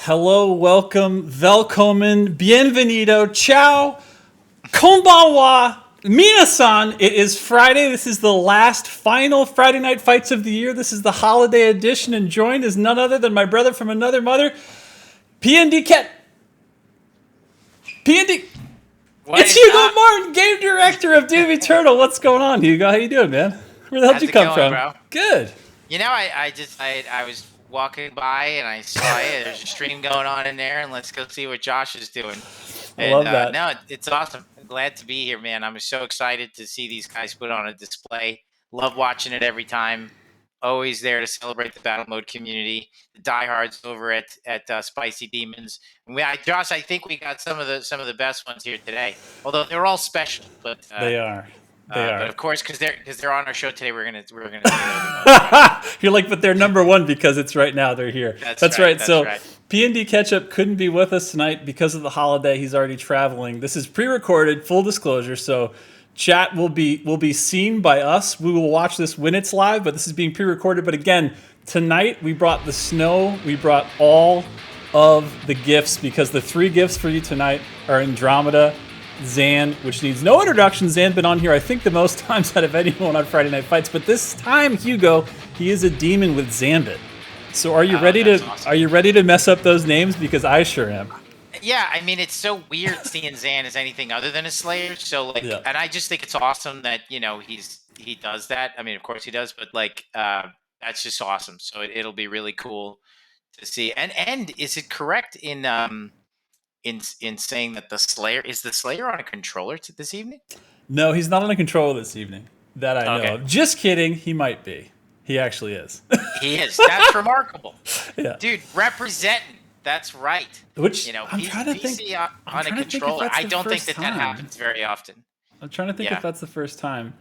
Hello, welcome, velkommen, bienvenido, ciao, konbanwa, minasan. It is Friday. This is the last final Friday Night Fights of the year. This is the holiday edition, and joined is none other than my brother from another mother, PND Ket. PND. It's Hugo Martin, game director of Doom Eternal. What's going on, Hugo? How you doing, man? Where the hell did you come from? Bro? Good. You know, I was walking by and I saw it. There's a stream going on in there, and let's go see what Josh is doing. I love that. No, it's awesome. I'm glad to be here, man. I'm so excited to see these guys put on a display. Love watching it every time. Always there to celebrate the Battle Mode community. The diehards over at Spicy Demons. And Josh, I think we got some of the best ones here today. Although they're all special, but they are. But of course, because they're on our show today, we're gonna. You're like, but they're number one because it's right now. They're here. That's right. So right. PND Ketchup couldn't be with us tonight because of the holiday. He's already traveling. This is pre-recorded, full disclosure. So chat will be seen by us. We will watch this when it's live, but this is being pre-recorded. But again, tonight we brought the snow. We brought all of the gifts because the 3 gifts for you tonight are Andromida, Zan, which needs no introduction. Zan been on here, I think, the most times out of anyone on Friday Night Fights. But this time, Hugo, he is a demon with Zambitt. So are you ready to awesome. Are you ready to mess up those names? Because I sure am. Yeah, I mean, it's so weird seeing Zan as anything other than a Slayer. So and I just think it's awesome that he does that. I mean, of course he does, but that's just awesome. So it'll be really cool to see. And is it correct in saying that the Slayer on a controller this evening? No, he's not on a controller this evening. That I know of. Just kidding. He might be. He actually is. He is. That's remarkable. Yeah. Dude, representing. That's right. Which I'm trying to think on a controller. I don't think that happens very often. I'm trying to think if that's the first time.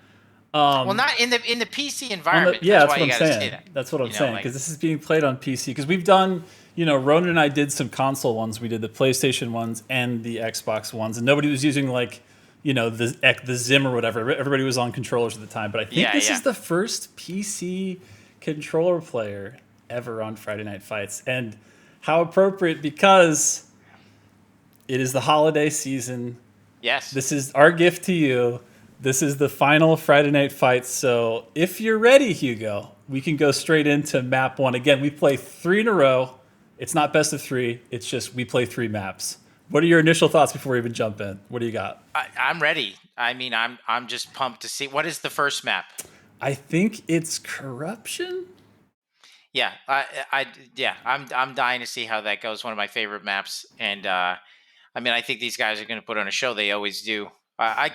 Well, not in the PC environment. That's what I'm saying. That's what I'm saying. Because this is being played on PC. Because we've done, Ronan and I did some console ones. We did the PlayStation ones and the Xbox ones, and nobody was using the Zim or whatever. Everybody was on controllers at the time. But I think this is the first PC controller player ever on Friday Night Fights, and how appropriate because it is the holiday season. Yes. This is our gift to you. This is the final Friday Night Fights. So if you're ready, Hugo, we can go straight into map 1. Again, we play 3 in a row. It's not best of 3. It's just we play 3 maps. What are your initial thoughts before we even jump in? What do you got? I'm ready. I mean, I'm just pumped to see. What is the first map? I think it's Corruption. Yeah, I'm dying to see how that goes. One of my favorite maps, and I think these guys are going to put on a show. They always do.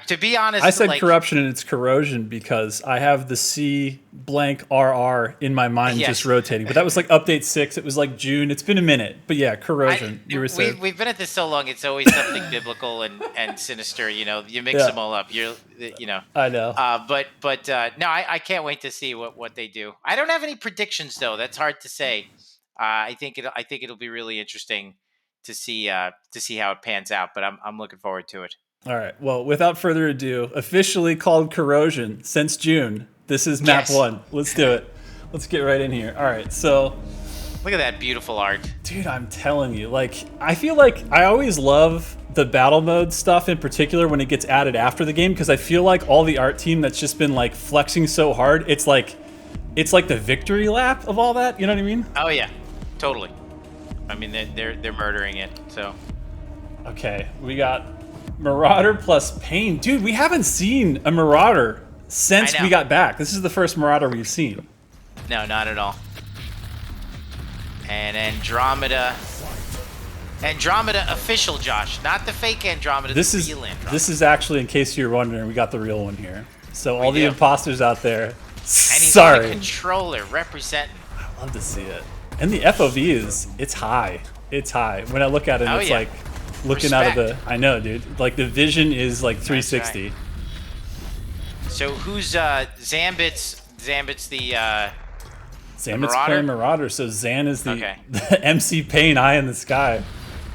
To be honest, I said Corruption and it's Corrosion because I have the C blank RR in my mind just rotating. But that was like update 6. It was like June. It's been a minute. But yeah, Corrosion. We've been at this so long. It's always something biblical and sinister. You mix them all up. I know. No, I can't wait to see what they do. I don't have any predictions though. That's hard to say. I think it'll be really interesting to see how it pans out. But I'm looking forward to it. All right. Well, without further ado, officially called Corrosion since June. This is map 1. Let's do it. Let's get right in here. All right. So, look at that beautiful art. Dude, I'm telling you, I feel like I always love the battle mode stuff in particular when it gets added after the game because I feel like all the art team that's just been flexing so hard, it's like the victory lap of all that. You know what I mean? Oh yeah, totally. I mean, they're murdering it. So, okay, we got Marauder plus Pain. Dude, we haven't seen a Marauder since we got back. This is the first Marauder we've seen. No, not at all. And Andromida official, Josh, not the fake Andromida. This is actually, in case you're wondering, we got the real one here. So all the imposters out there, and he's on the controller representing. I love to see it. And the FOV it's high. It's high. When I look at it, it's like looking out of the. I know, dude. The vision is 360. Right. So who's Zambitt's the Zambitt's playing Marauder. So Zan is the MC Pain Eye in the sky.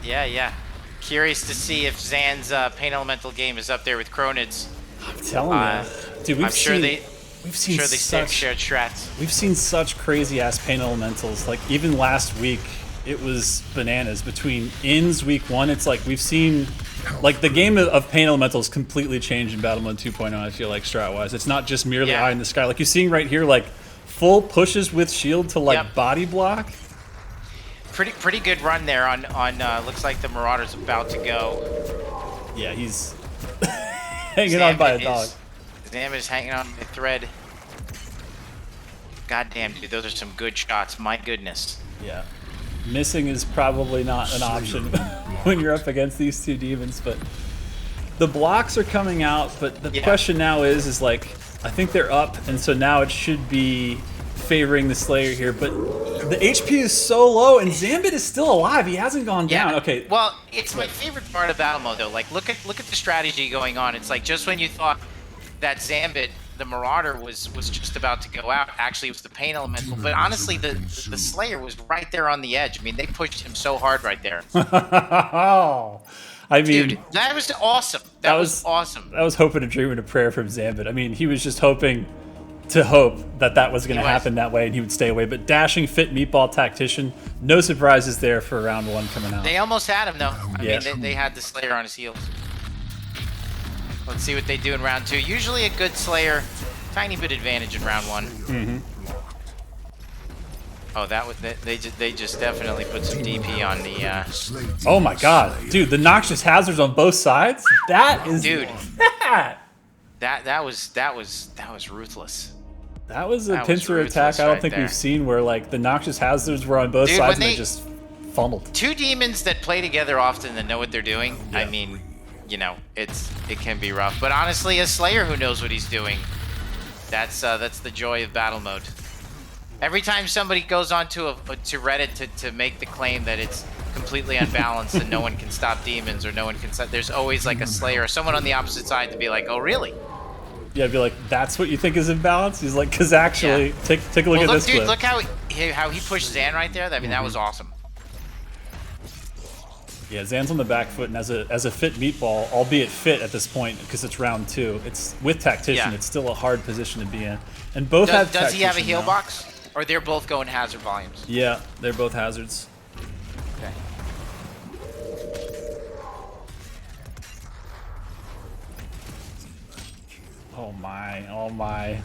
Yeah. Curious to see if Zan's Pain Elemental game is up there with Kronid's. I'm telling you, dude. We've seen shared strats. We've seen such crazy ass Pain Elementals. Even last week, it was bananas. Between ins week 1, it's like we've seen, like the game of Pain Elementals completely changed in Battle Mode 2.0. I feel like strat-wise, it's not just merely eye in the sky. Like you're seeing right here, like full pushes with shield to like body block. Pretty good run there on looks like the Marauder's about to go. Yeah, he's hanging on by a dog. Zambitt is hanging on by a thread. God damn, dude, those are some good shots. My goodness. Yeah. Missing is probably not an option when you're up against these two demons, but the blocks are coming out, but the question now is like, I think they're up, and so now it should be favoring the Slayer here, but the HP is so low, and Zambitt is still alive. He hasn't gone down. Okay. Well, it's my favorite part of Battle Mode, though. Like, look at the strategy going on. It's like just when you thought that Zambitt, the Marauder, was just about to go out, actually it was the Pain Elemental. But honestly, the Slayer was right there on the edge. I mean, they pushed him so hard right there. I mean, dude, that was awesome. That was awesome. I was hoping a dream and a prayer from Zambitt. I mean, he was just hoping to hope that was going to happen that way and he would stay away. But dashing fit meatball tactician, no surprises there for round 1 coming out. They almost had him though. I mean, they had the Slayer on his heels. Let's see what they do in round 2. Usually a good Slayer, tiny bit advantage in round 1. Mm-hmm. Oh, that was they just definitely put some DP on the. Oh my God, dude! The noxious hazards on both sides. That is, dude. That was ruthless. That was a pincer attack I don't think we've seen where like the noxious hazards were on both sides and they just fumbled. Two demons that play together often and know what they're doing. Yeah. I mean, you know, it can be rough. But honestly, a Slayer who knows what he's doing, that's the joy of Battle Mode. Every time somebody goes on to Reddit to make the claim that it's completely unbalanced and no one can stop demons or no one can stop, there's always like a Slayer or someone on the opposite side to be like, oh really? Yeah, I'd be like, that's what you think is imbalanced? He's like, because actually, take a look at this dude, clip. Look how he pushed Zan right there. I mean, that was awesome. Yeah, Zan's on the back foot, and as a fit meatball, albeit fit at this point because it's round 2, it's with tactician. It's still a hard position to be in, and both have. Does he have a heal box, or they're both going hazard volumes? Yeah, they're both hazards. Okay. Oh my! Oh my!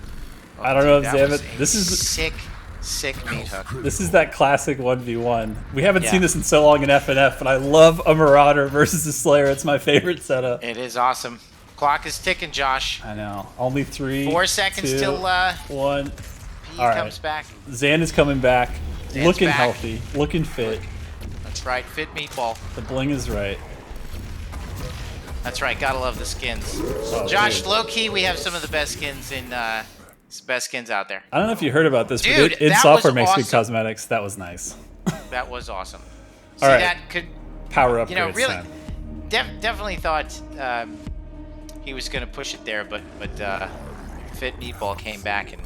I don't know if Zambitt. This is sick meat hook. This is that classic 1v1. We haven't seen this in so long in FNF, but I love a Marauder versus a Slayer. It's my favorite setup. It is awesome. Clock is ticking, Josh. I know. Only 3. 4 seconds 2, till 1. He comes back. Zan is coming back, Zan's looking back. healthy, looking fit. That's right, fit meatball. The bling is right. That's right, gotta love the skins. Oh, Josh, dude. low key, we have some of the best skins out there. I don't know if you heard about this, dude, but in that Software was makes awesome. good cosmetics. That was nice. That was awesome. See, All right. that could Power up. You know, really, definitely thought he was gonna push it there, but fit meatball came back and.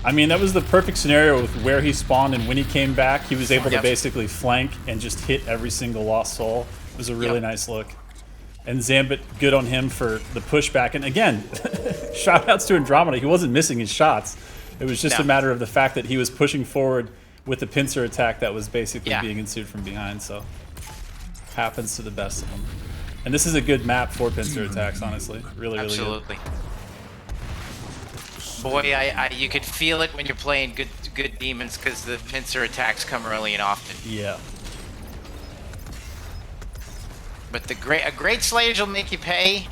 I mean, that was the perfect scenario with where he spawned, and when he came back, he was able to basically flank and just hit every single lost soul. It was a really nice look. And Zambitt, good on him for the pushback. And again, shout-outs to Andromida. He wasn't missing his shots. It was just a matter of the fact that he was pushing forward with the pincer attack that was basically being ensued from behind. So, happens to the best of them. And this is a good map for pincer attacks, honestly. Really, really Absolutely. Boy, you could feel it when you're playing good demons because the pincer attacks come early and often. Yeah. But a great Slayers will make you pay,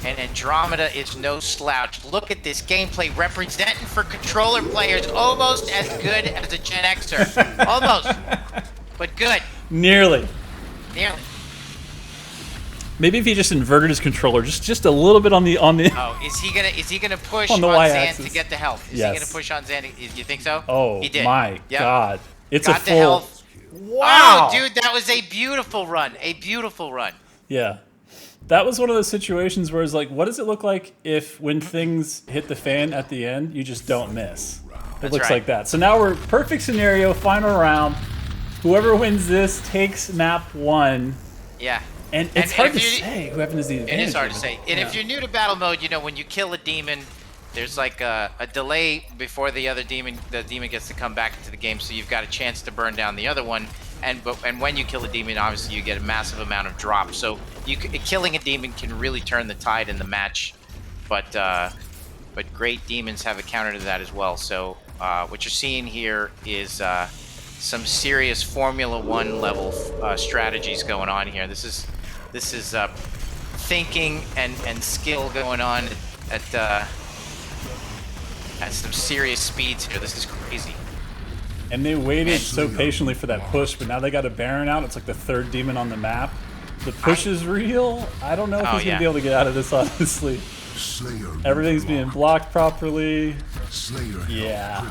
and Andromida is no slouch. Look at this gameplay representing for controller players, almost as good as a Gen Xer. Almost, but good. Nearly. Nearly. Maybe if he just inverted his controller just a little bit on the. Oh, is he gonna push on Zan to get the health? Is he gonna push on Zan? You think so? Oh, he did. My God! It's got a full. The health. Wow, oh, dude, that was a beautiful run. A beautiful run. Yeah, that was one of those situations where it's like, what does it look like if when things hit the fan at the end, you just don't miss? It looks like that. So now we're perfect scenario, final round. Whoever wins this takes map 1. Yeah. And it's hard to say who happens the advantage. It is hard to say. And if you're new to battle mode, you know, when you kill a demon, There's like a delay before the demon gets to come back into the game, so you've got a chance to burn down the other one. And when you kill a demon, obviously you get a massive amount of drop. So killing a demon can really turn the tide in the match. But great demons have a counter to that as well. So what you're seeing here is some serious Formula One level strategies going on here. This is thinking and skill going on at some serious speeds here. This is crazy. And they waited so patiently for that push, but now they got a Baron out. It's like the third demon on the map. The push is real. I don't know if he's going to be able to get out of this, honestly. Everything's being blocked properly. Yeah.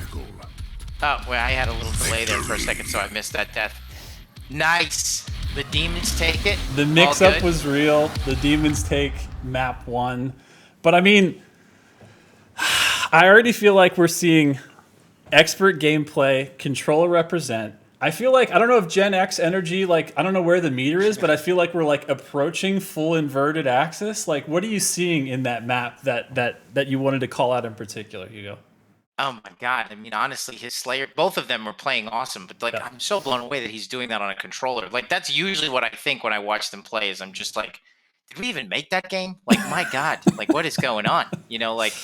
Oh, well, I had a little delay there for a second, so I missed that death. Nice. The demons take it. The mix-up was real. The demons take map 1. But I mean, I already feel like we're seeing expert gameplay, controller represent. I feel like, I don't know if Gen X energy, like, I don't know where the meter is, but I feel like we're like approaching full inverted axis. Like, what are you seeing in that map that you wanted to call out in particular, Hugo? Oh my God. I mean, honestly, his Slayer, both of them were playing awesome, but like, I'm so blown away that he's doing that on a controller. Like, that's usually what I think when I watch them play is I'm just like, did we even make that game? Like, my God, like what is going on? You know, like,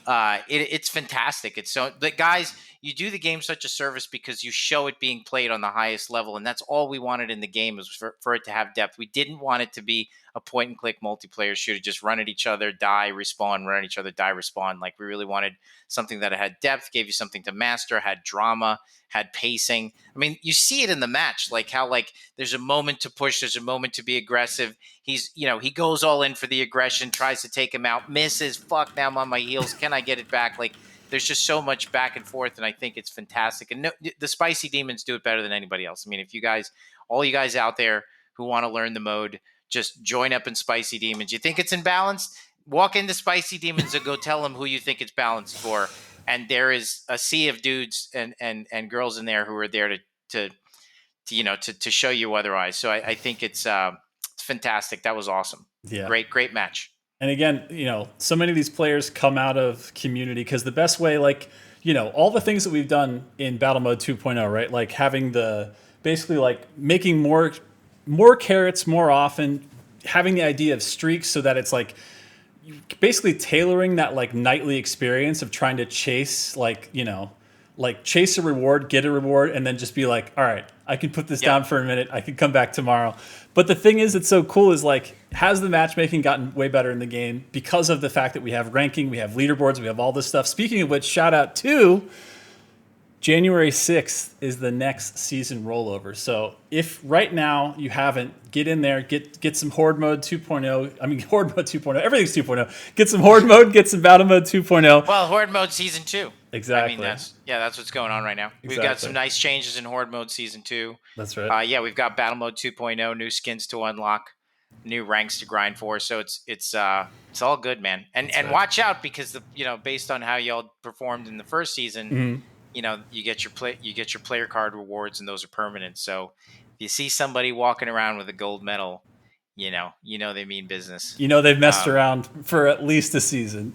it's fantastic. It's so, but guys, you do the game such a service because you show it being played on the highest level, and that's all we wanted in the game was for it to have depth. We didn't want it to be a point-and-click multiplayer shooter, just run at each other, die, respawn, run at each other, die, respawn. Like, we really wanted something that had depth, gave you something to master, had drama, had pacing. I mean, you see it in the match, like how like there's a moment to push, there's a moment to be aggressive. He's, you know, he goes all in for the aggression, tries to take him out, misses, fuck, now I'm on my heels, can I get it back? Like, there's just so much back and forth, and I think it's fantastic. And no, the Spicy Demons do it better than anybody else. I mean, if you guys, all you guys out there who want to learn the mode, just join up in Spicy Demons. You think it's imbalanced? Walk into Spicy Demons and go tell them who you think it's balanced for. And there is a sea of dudes and girls in there who are there to show you otherwise. So I think it's fantastic. That was awesome. Yeah. Great match. And again, you know, so many of these players come out of community because the best way, like, you know, all the things that we've done in Battle Mode 2.0, right? Like having basically like making more carrots more often, having the idea of streaks so that it's like basically tailoring that like nightly experience of trying to chase, like, you know, like chase a reward, get a reward, and then just be like, all right, I can put this down for a minute. I can come back tomorrow. But the thing is, it's so cool is like, has the matchmaking gotten way better in the game because of the fact that we have ranking, we have leaderboards, we have all this stuff. Speaking of which, shout out to January 6th is the next season rollover. So if right now you haven't, get in there, get some Horde Mode 2.0. I mean, Horde Mode 2.0, everything's 2.0. Get some Horde Mode, get some Battle Mode 2.0. Well, Horde Mode Season 2. Exactly. I mean, that's what's going on right now. Exactly. We've got some nice changes in Horde Mode Season 2. That's right. Yeah, we've got Battle Mode 2.0, new skins to unlock, new ranks to grind for. So it's all good, man. And watch out because based on how y'all performed in the first season, you know, you get your player card rewards, and those are permanent. So if you see somebody walking around with a gold medal, you know they mean business. You know they've messed around for at least a season.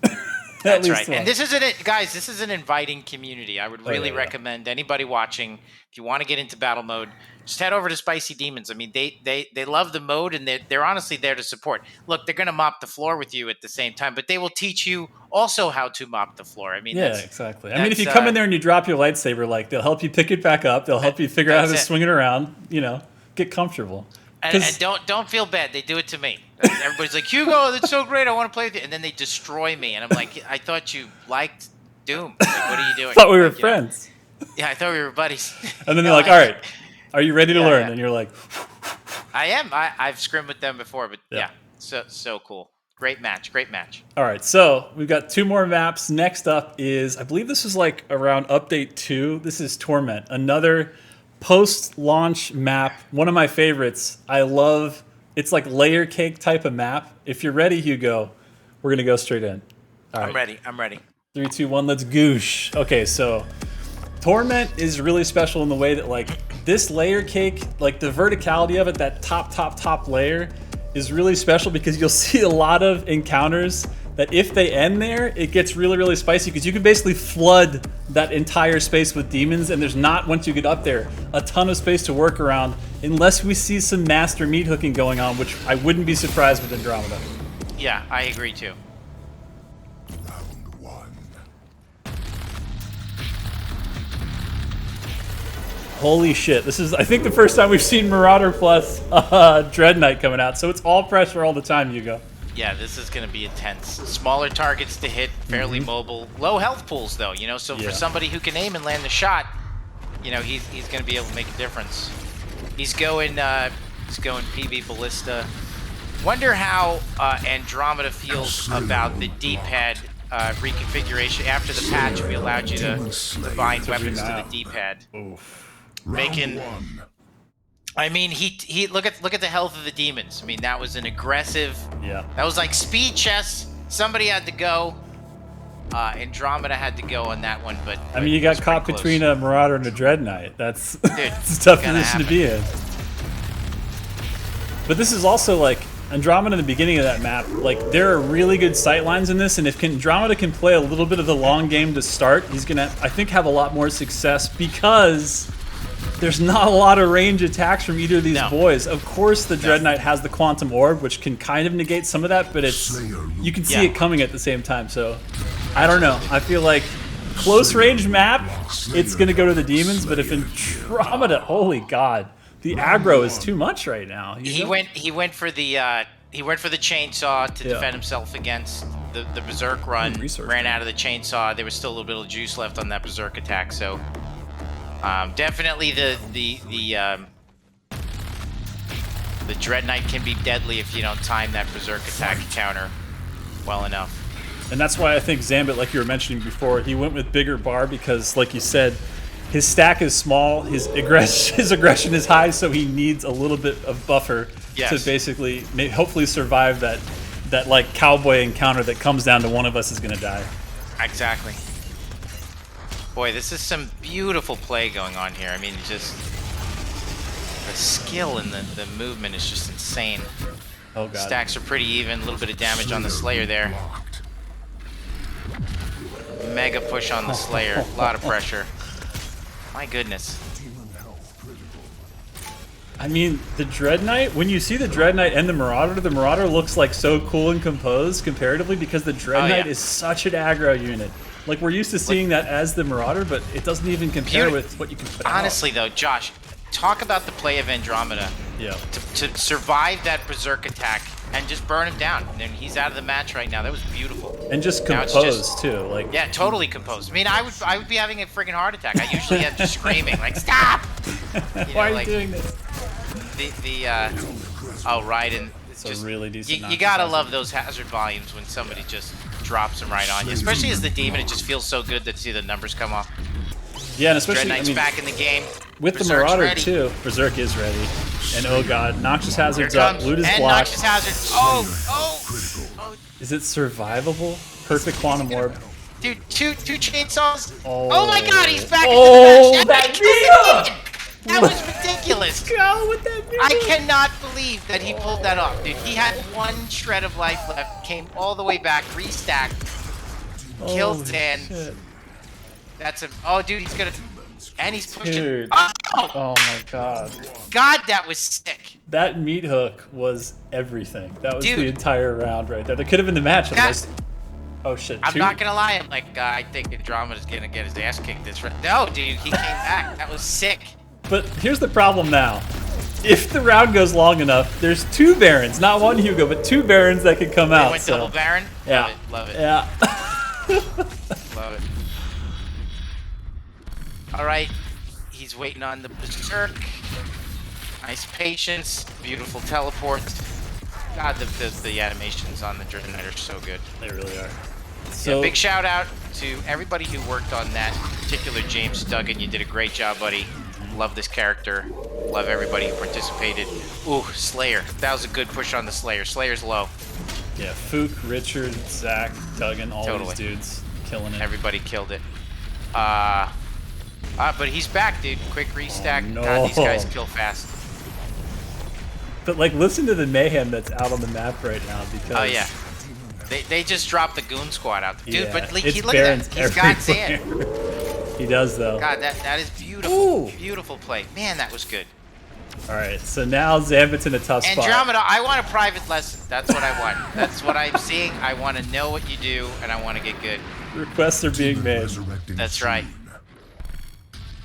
That's right. And this is an inviting community. I would really recommend anybody watching, if you want to get into battle mode, just head over to Spicy Demons. I mean, they love the mode, and they're honestly there to support. Look, they're going to mop the floor with you at the same time, but they will teach you also how to mop the floor. I mean, exactly. I mean, if you come in there and you drop your lightsaber, like, they'll help you pick it back up. They'll help you figure out how to swing it around. You know, get comfortable. And don't feel bad. They do it to me. Everybody's like, Hugo, that's so great. I want to play with you. And then they destroy me. And I'm like, I thought you liked Doom. Like, what are you doing? I thought we were friends. Yeah, I thought we were buddies. And then they're like, all right, are you ready to learn? Yeah. And you're like, I am. I've scrimmed with them before, but so cool. Great match. All right, so we've got 2 more maps. Next up is, I believe this is like around update 2. This is Torment, another post-launch map. One of my favorites. I love, it's like layer cake type of map. If you're ready, Hugo, we're going to go straight in. All right. I'm ready. 3, 2, 1, let's goosh. Okay, so Torment is really special in the way that, like, this layer cake, like the verticality of it, that top layer is really special because you'll see a lot of encounters that if they end there, it gets really, really spicy because you can basically flood that entire space with demons, and there's not, once you get up there, a ton of space to work around unless we see some master meat hooking going on, which I wouldn't be surprised with Andromida. Yeah, I agree too. Round one. Holy shit, this is, I think, the first time we've seen Marauder plus Dread Knight coming out, so it's all pressure all the time, Hugo. Yeah, this is going to be intense. Smaller targets to hit, fairly mobile. Low health pools, though, you know, so for somebody who can aim and land the shot, you know, he's going to be able to make a difference. He's going PB Ballista. Wonder how Andromida feels about the D-pad reconfiguration. After the patch, we allowed you to bind weapons to the D-pad. Making... I mean, he look at the health of the demons. I mean, that was an aggressive. Yeah. That was like speed chess. Somebody had to go. Andromida had to go on that one, but I mean, you got caught between a Marauder and a Dread Knight. That's it's a tough position to be in. But this is also like Andromida in the beginning of that map. Like, there are really good sight lines in this, and if Andromida can play a little bit of the long game to start, he's gonna, I think, have a lot more success because there's not a lot of range attacks from either of these boys. Of course, the Dread Knight has the Quantum Orb, which can kind of negate some of that, but it's, you can see it coming at the same time. So, I don't know. I feel like close range map, it's going to go to the demons, but if Andromida, holy god, the aggro is too much right now. He went for the chainsaw to defend himself against the Berserk run. Ran out of the chainsaw. There was still a little bit of juice left on that Berserk attack, so. Definitely the Dread Knight can be deadly if you don't time that Berserk attack counter well enough. And that's why I think Zambitt, like you were mentioning before, he went with bigger bar because, like you said, his stack is small, his aggression is high, so he needs a little bit of buffer to basically hopefully survive that like cowboy encounter that comes down to one of us is going to die. Exactly. Boy, this is some beautiful play going on here. I mean, just the skill and the movement is just insane. Oh god. Stacks are pretty even. A little bit of damage on the Slayer there. Mega push on the Slayer. A lot of pressure. My goodness. I mean, the Dread Knight, when you see the Dread Knight and the Marauder looks like so cool and composed comparatively because the Dread Knight is such an aggro unit. Like, we're used to seeing that as the Marauder, but it doesn't even compare with what you can put out. Honestly, though, Josh, talk about the play of Andromida. Yeah. To survive that Berserk attack and just burn him down. And he's out of the match right now. That was beautiful. And just composed, too. Like, yeah, totally composed. I mean, I would be having a friggin' heart attack. I usually am just screaming, like, stop! Why are you doing this? Oh, right, and it's just a really decent. You gotta love those hazard volumes when somebody just drops them right on you, especially as the demon. It just feels so good to see the numbers come off. Yeah, and especially Dread Knight's back in the game with Berserk's the Marauder ready. Too. Berserk is ready, and oh god, Noxious Hazard's up, loot is and blocked. Noxious Hazard. Oh! Is it survivable? Perfect Quantum Orb. Dude, two chainsaws. Oh. Oh my god, he's back Oh, in the match. That was ridiculous. Go with that video. I cannot believe that he pulled that off, dude. He had one shred of life left, came all the way back, restacked, killed Zan. Shit. That's a. Oh, dude, he's gonna. And he's pushing. Dude. Oh! Oh my god. God, that was sick. That meat hook was everything. That was Dude. the entire round right there. That could have been the match. Oh shit. I'm not gonna lie. I'm like, I think Andromida's gonna get his ass kicked this round. No, dude, he came back. That was sick. But here's the problem now. If the round goes long enough, there's two Barons, not one Hugo, but two Barons that could come out. Went double Baron? Yeah. Love it. Yeah. Love it. Alright. He's waiting on the Berserk. Nice patience. Beautiful teleport. God, the animations on the Dread Knight are so good. They really are. So yeah, big shout out to everybody who worked on that particular James Duggan. You did a great job, buddy. Love this character. Love everybody who participated. Ooh, Slayer. That was a good push on the Slayer. Slayer's low. yeah, Fook, Richard, Zach, Duggan, all these dudes killing it. Everybody killed it. But he's back, dude. Quick restack. Oh, no. God, these guys kill fast. But like, listen to the mayhem that's out on the map right now because They just dropped the goon squad out there. Dude, Yeah, but it's look at Baron's that. He's got Zan. everywhere. He does, though. God, that is beautiful. Ooh. Beautiful play. Man, that was good. All right, so now Zambitt's in a tough spot. Andromeda, I want a private lesson. That's what I want. That's what I'm seeing. I want to know what you do, and I want to get good. Requests are being made. That's right.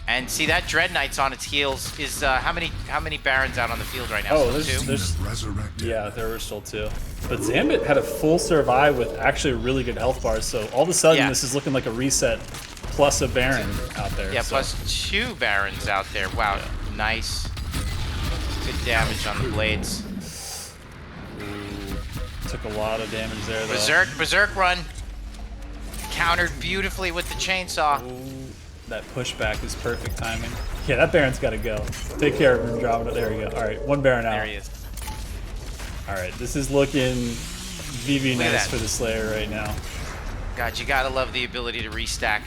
And see, that Dread Knight's on its heels. Is how many Barons out on the field right now? Oh, Still there's Resurrected. yeah, there were still 2. But Zambitt had a full survive with actually really good health bars, so all of a sudden Yeah. this is looking like a reset plus a Baron out there. Yeah, so. plus 2 Barons out there. Wow, nice. Good damage on the blades. Took a lot of damage there, though. Berserk run. Countered beautifully with the chainsaw. Ooh, that pushback is perfect timing. Yeah, that Baron's got to go. Take care of Andromeda. There we go. All right, 1 Baron out. There he is. All right, this is looking VV Look at nice that. for the Slayer right now. God, you gotta love the ability to restack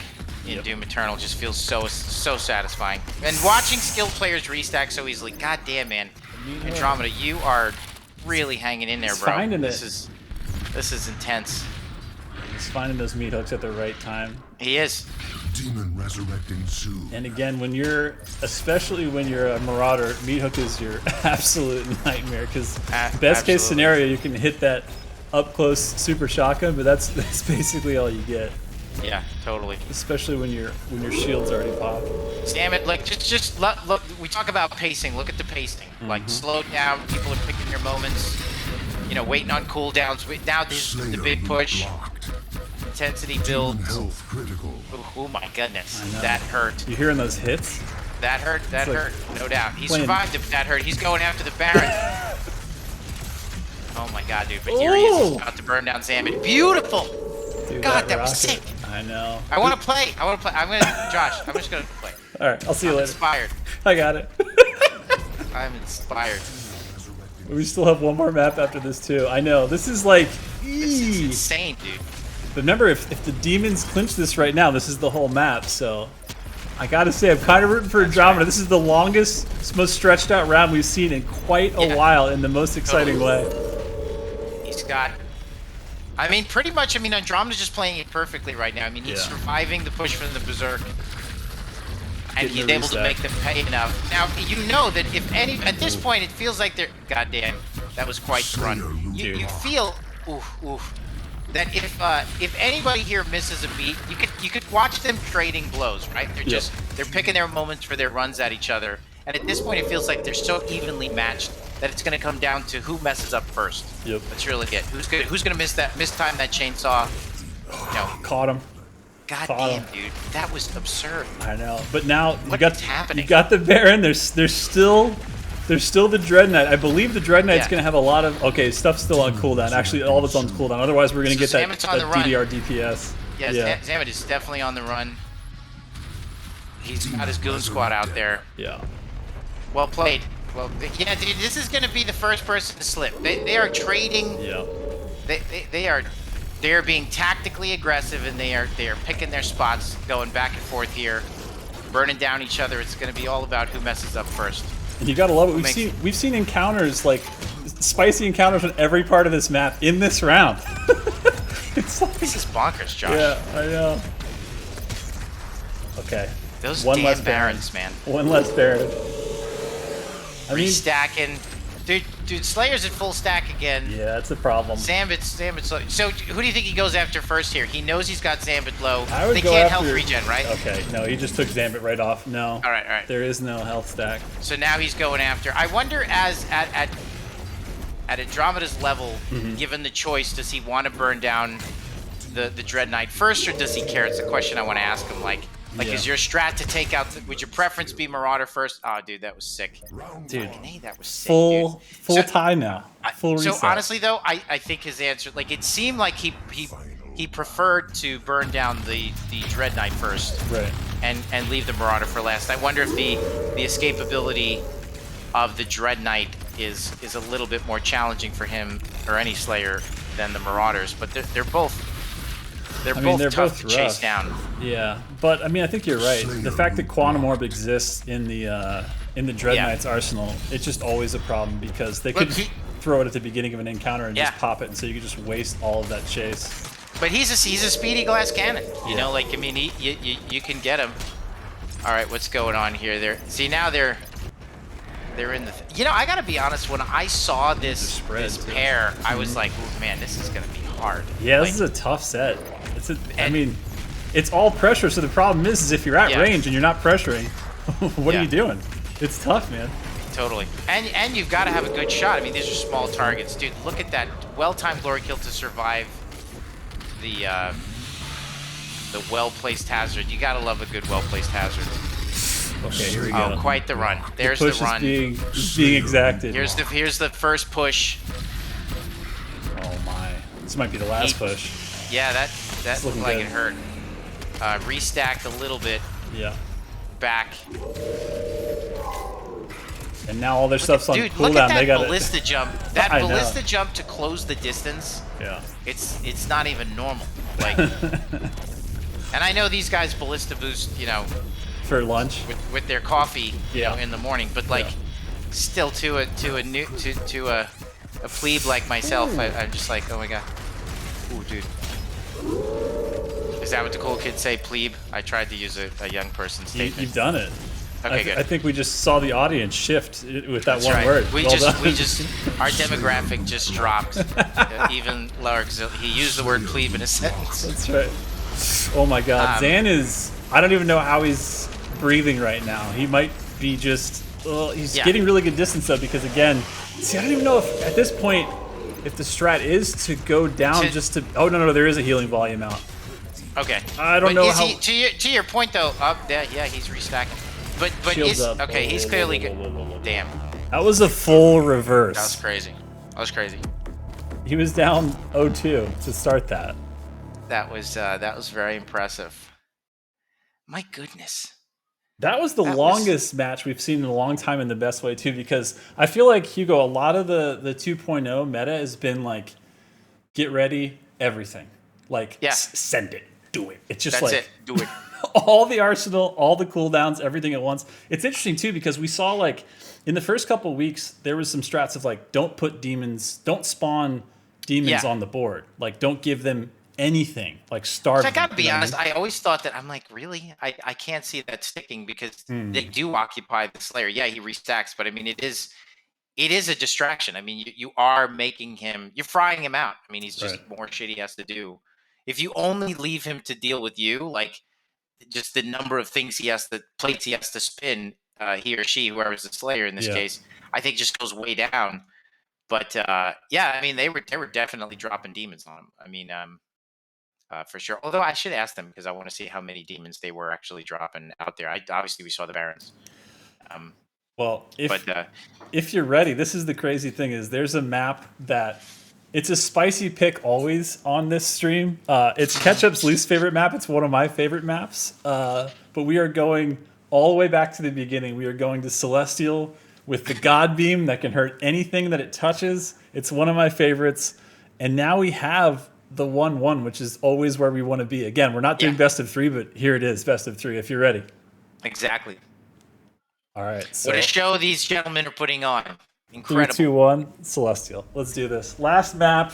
in Doom Eternal. Just feels so satisfying. And watching skilled players restack so easily. God damn, man. Andromeda, you are really hanging in there, He's bro. finding this it. is intense. He's finding those meat hooks at the right time. He is. Demon resurrecting soon. And again, especially when you're a Marauder, meat hook is your absolute nightmare. Because best case Absolutely. scenario, you can hit that up close super shotgun, but that's basically all you get. Yeah, totally. Especially when your shield's already popped. Damn it! Like just look. We talk about pacing. Look at the pacing. Like slow down. People are picking their moments. You know, waiting on cooldowns. Now this is the Slayer big push. blocked. Intensity Demon build. health critical. Oh my goodness, I know. that hurt. You hearing those hits? That hurt. That like hurt. No doubt. He playing- survived it. But that hurt. He's going after the Baron. Oh my god, dude! But here he is. He's Ooh. about to burn down Zambitt. Beautiful. Dude, God, that was rocket. sick. I know. I want to play. I'm just gonna play. All right, I'll see you I'm later. inspired. I got it. I'm inspired. We still have 1 more map after this too. I know. This is like, This is eee. insane, dude. But remember, if the demons clinch this right now, this is the whole map. So I gotta say, I'm kind of rooting for Andromeda. This is the longest, most stretched out round we've seen in quite a Yeah. while in the most exciting way. He's got. I mean, pretty much. I mean, Andromeda's just playing it perfectly right now. I mean, he's Yeah. surviving the push from the Berserk, and Getting he's the able to restack. make them pay enough. Now, you know that if any, at this point, it feels like they're. Goddamn, that was quite the run. You Dude. feel, that if anybody here misses a beat, you could watch them trading blows, right? They're picking their moments for their runs at each other, and at this point, it feels like they're so evenly matched that it's going to come down to who messes up first. Yep. That's really it. Who's gonna mistime that chainsaw? No. Caught him. God Caught damn, him. dude. That was absurd. I know. But now What you got is happening? You got the Baron. There's still the Dread Knight. I believe the Dread Knight's Yeah. gonna have a lot of stuff's still on cooldown. Actually, all of it's on cooldown. Otherwise, we're gonna So get that, Zambitt's on the run. DDR DPS. Yeah, Yeah. Zambitt is definitely on the run. He's got his goon squad out there. Yeah. Well played. Well, yeah, dude, this is gonna be the first person to slip. They are trading. Yeah. They are being tactically aggressive, and they are picking their spots, going back and forth here, burning down each other. It's gonna be all about who messes up first. And you gotta love it. Makes- We've seen encounters, like spicy encounters on every part of this map in this round. It's like, This is bonkers, Josh. yeah, I know. Okay. Those One damn less Baron. Barons, man. One less Baron. I mean, Restacking. Dude, Slayer's at full stack again. yeah, that's a problem. Zambitt's low. So who do you think he goes after first here? He knows he's got Zambitt low. I would They go can't after, health regen, right? Okay, no, he just took Zambitt right off. No. All right. There is no health stack. So now he's going after. I wonder, as at Andromeda's level, Mm-hmm. given the choice, does he want to burn down the Dread Knight first, or does he care? It's a question I want to ask him. Like, Yeah. is your strat to take out? Would your preference be Marauder first? Oh, dude, that was sick. Dude, Hey, that was sick, full dude. full So- tie now. Full So reset. honestly, though, I think his answer, like, it seemed like he preferred to burn down the Dread Knight first, Right. and leave the Marauder for last. I wonder if the escapability of the Dread Knight is a little bit more challenging for him or any Slayer than the Marauders, but they're both tough to chase rough. down. Yeah, but I mean, I think you're right. The fact that Quantum Orb exists in the Dread Yeah. Knight's arsenal, it's just always a problem because they Look, could throw it at the beginning of an encounter and Yeah. just pop it, and so you can just waste all of that chase. But he's a speedy glass cannon. You know, like I mean, you can get him. All right, what's going on here? See now they're in the. You know, I gotta be honest. When I saw this pair, I was like, oh, man, this is gonna be hard. Yeah, like, this is a tough set. I mean, it's all pressure. So the problem is if you're at range and you're not pressuring, what are you doing? It's tough, man. Totally. And you've got to have a good shot. I mean, these are small targets, dude. Look at that well-timed glory kill to survive the well-placed hazard. You gotta love a good well-placed hazard. Okay, here we go. Oh, quite the run. There's the run. Is being exacted. Here's the first push. Oh my! This might be the last push. Yeah, that looked like it hurt. Restacked a little bit. Yeah. Back. And now all their stuff's on cooldown. Look at that they got ballista jump. That ballista jump to close the distance. Yeah. It's not even normal. Like. And I know these guys ballista boost, you know, for lunch with their coffee, you know, in the morning. But like, still to a plebe like myself, I'm just like, oh my god, ooh, dude. Is that what the cool kids say, plebe? I tried to use a young person statement. You've done it. Okay, good. I think we just saw the audience shift with that one word. We just our demographic just dropped even lower because he used the word plebe in a sentence. That's right. Oh my god, Zan is, I don't even know how he's breathing right now. He might be just, he's getting really good distance though, because again, see, I don't even know if at this point, if the strat is to go down just to, oh no, there is a healing volume out. Okay. I don't know how. To your point though, yeah, he's restacking. But is, okay, he's clearly good. Damn. That was a full reverse. That was crazy. That was crazy. He was down 0-2 to start that. That was very impressive. My goodness. That was the longest match we've seen in a long time in the best way too, because I feel like, Hugo, a lot of the 2.0 meta has been like, get ready, everything. Like, send it, do it. It's just like, do it. All the arsenal, all the cooldowns, everything at once. It's interesting too, because we saw like in the first couple of weeks, there was some strats of like, don't spawn demons on the board. Like, don't give them anything, like starve them. I gotta be honest, I always thought that, I'm like, really? I can't see that sticking, because they do occupy the Slayer. Yeah, he restacks, but I mean, it is a distraction. I mean, you are making him, you're frying him out. I mean, he's just more shit he has to do. If you only leave him to deal with you, like, just the number of things plates he has to spin, he or she, whoever's the Slayer in this case, I think just goes way down. But yeah, I mean, they were definitely dropping demons on him. I mean, for sure. Although I should ask them, because I want to see how many demons they were actually dropping out there. Obviously we saw the Barons. Well, if you're ready, this is the crazy thing: is there's a map that. It's a spicy pick always on this stream. It's Ketchup's least favorite map. It's one of my favorite maps. But we are going all the way back to the beginning. We are going to Celestial with the God Beam that can hurt anything that it touches. It's one of my favorites. And now we have the 1-1, which is always where we want to be. Again, we're not doing best of 3, but here it is, best of 3, if you're ready. Exactly. All right. So what a show these gentlemen are putting on. Incredible. 3, 2, 1, Celestial. Let's do this. Last map.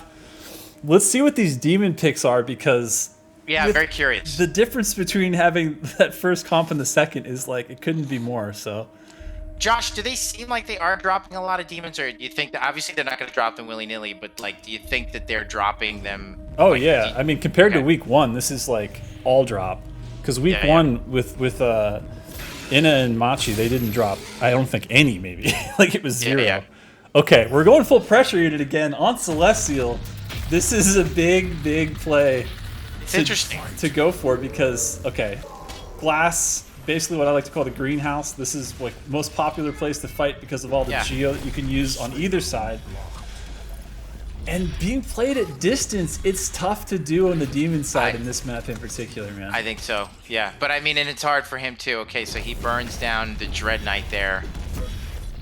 Let's see what these demon picks are, because I'm very curious. The difference between having that first comp and the second is like, it couldn't be more. So, Josh, do they seem like they are dropping a lot of demons, or do you think that obviously they're not going to drop them willy-nilly, but like, do you think that they're dropping them? Oh like, yeah, I mean, compared to week 1, this is like all drop, because week 1 with Inna and Machi, they didn't drop, I don't think any, maybe. Like, it was 0. Yeah. Okay, we're going full pressure unit again on Celestial. This is a big play. It's interesting to go for, because, okay, glass, basically what I like to call the greenhouse. This is like most popular place to fight because of all the geo that you can use on either side. And being played at distance, it's tough to do on the demon side in this map in particular, man. I think so, yeah. But I mean, and it's hard for him too. Okay, so he burns down the Dread Knight there,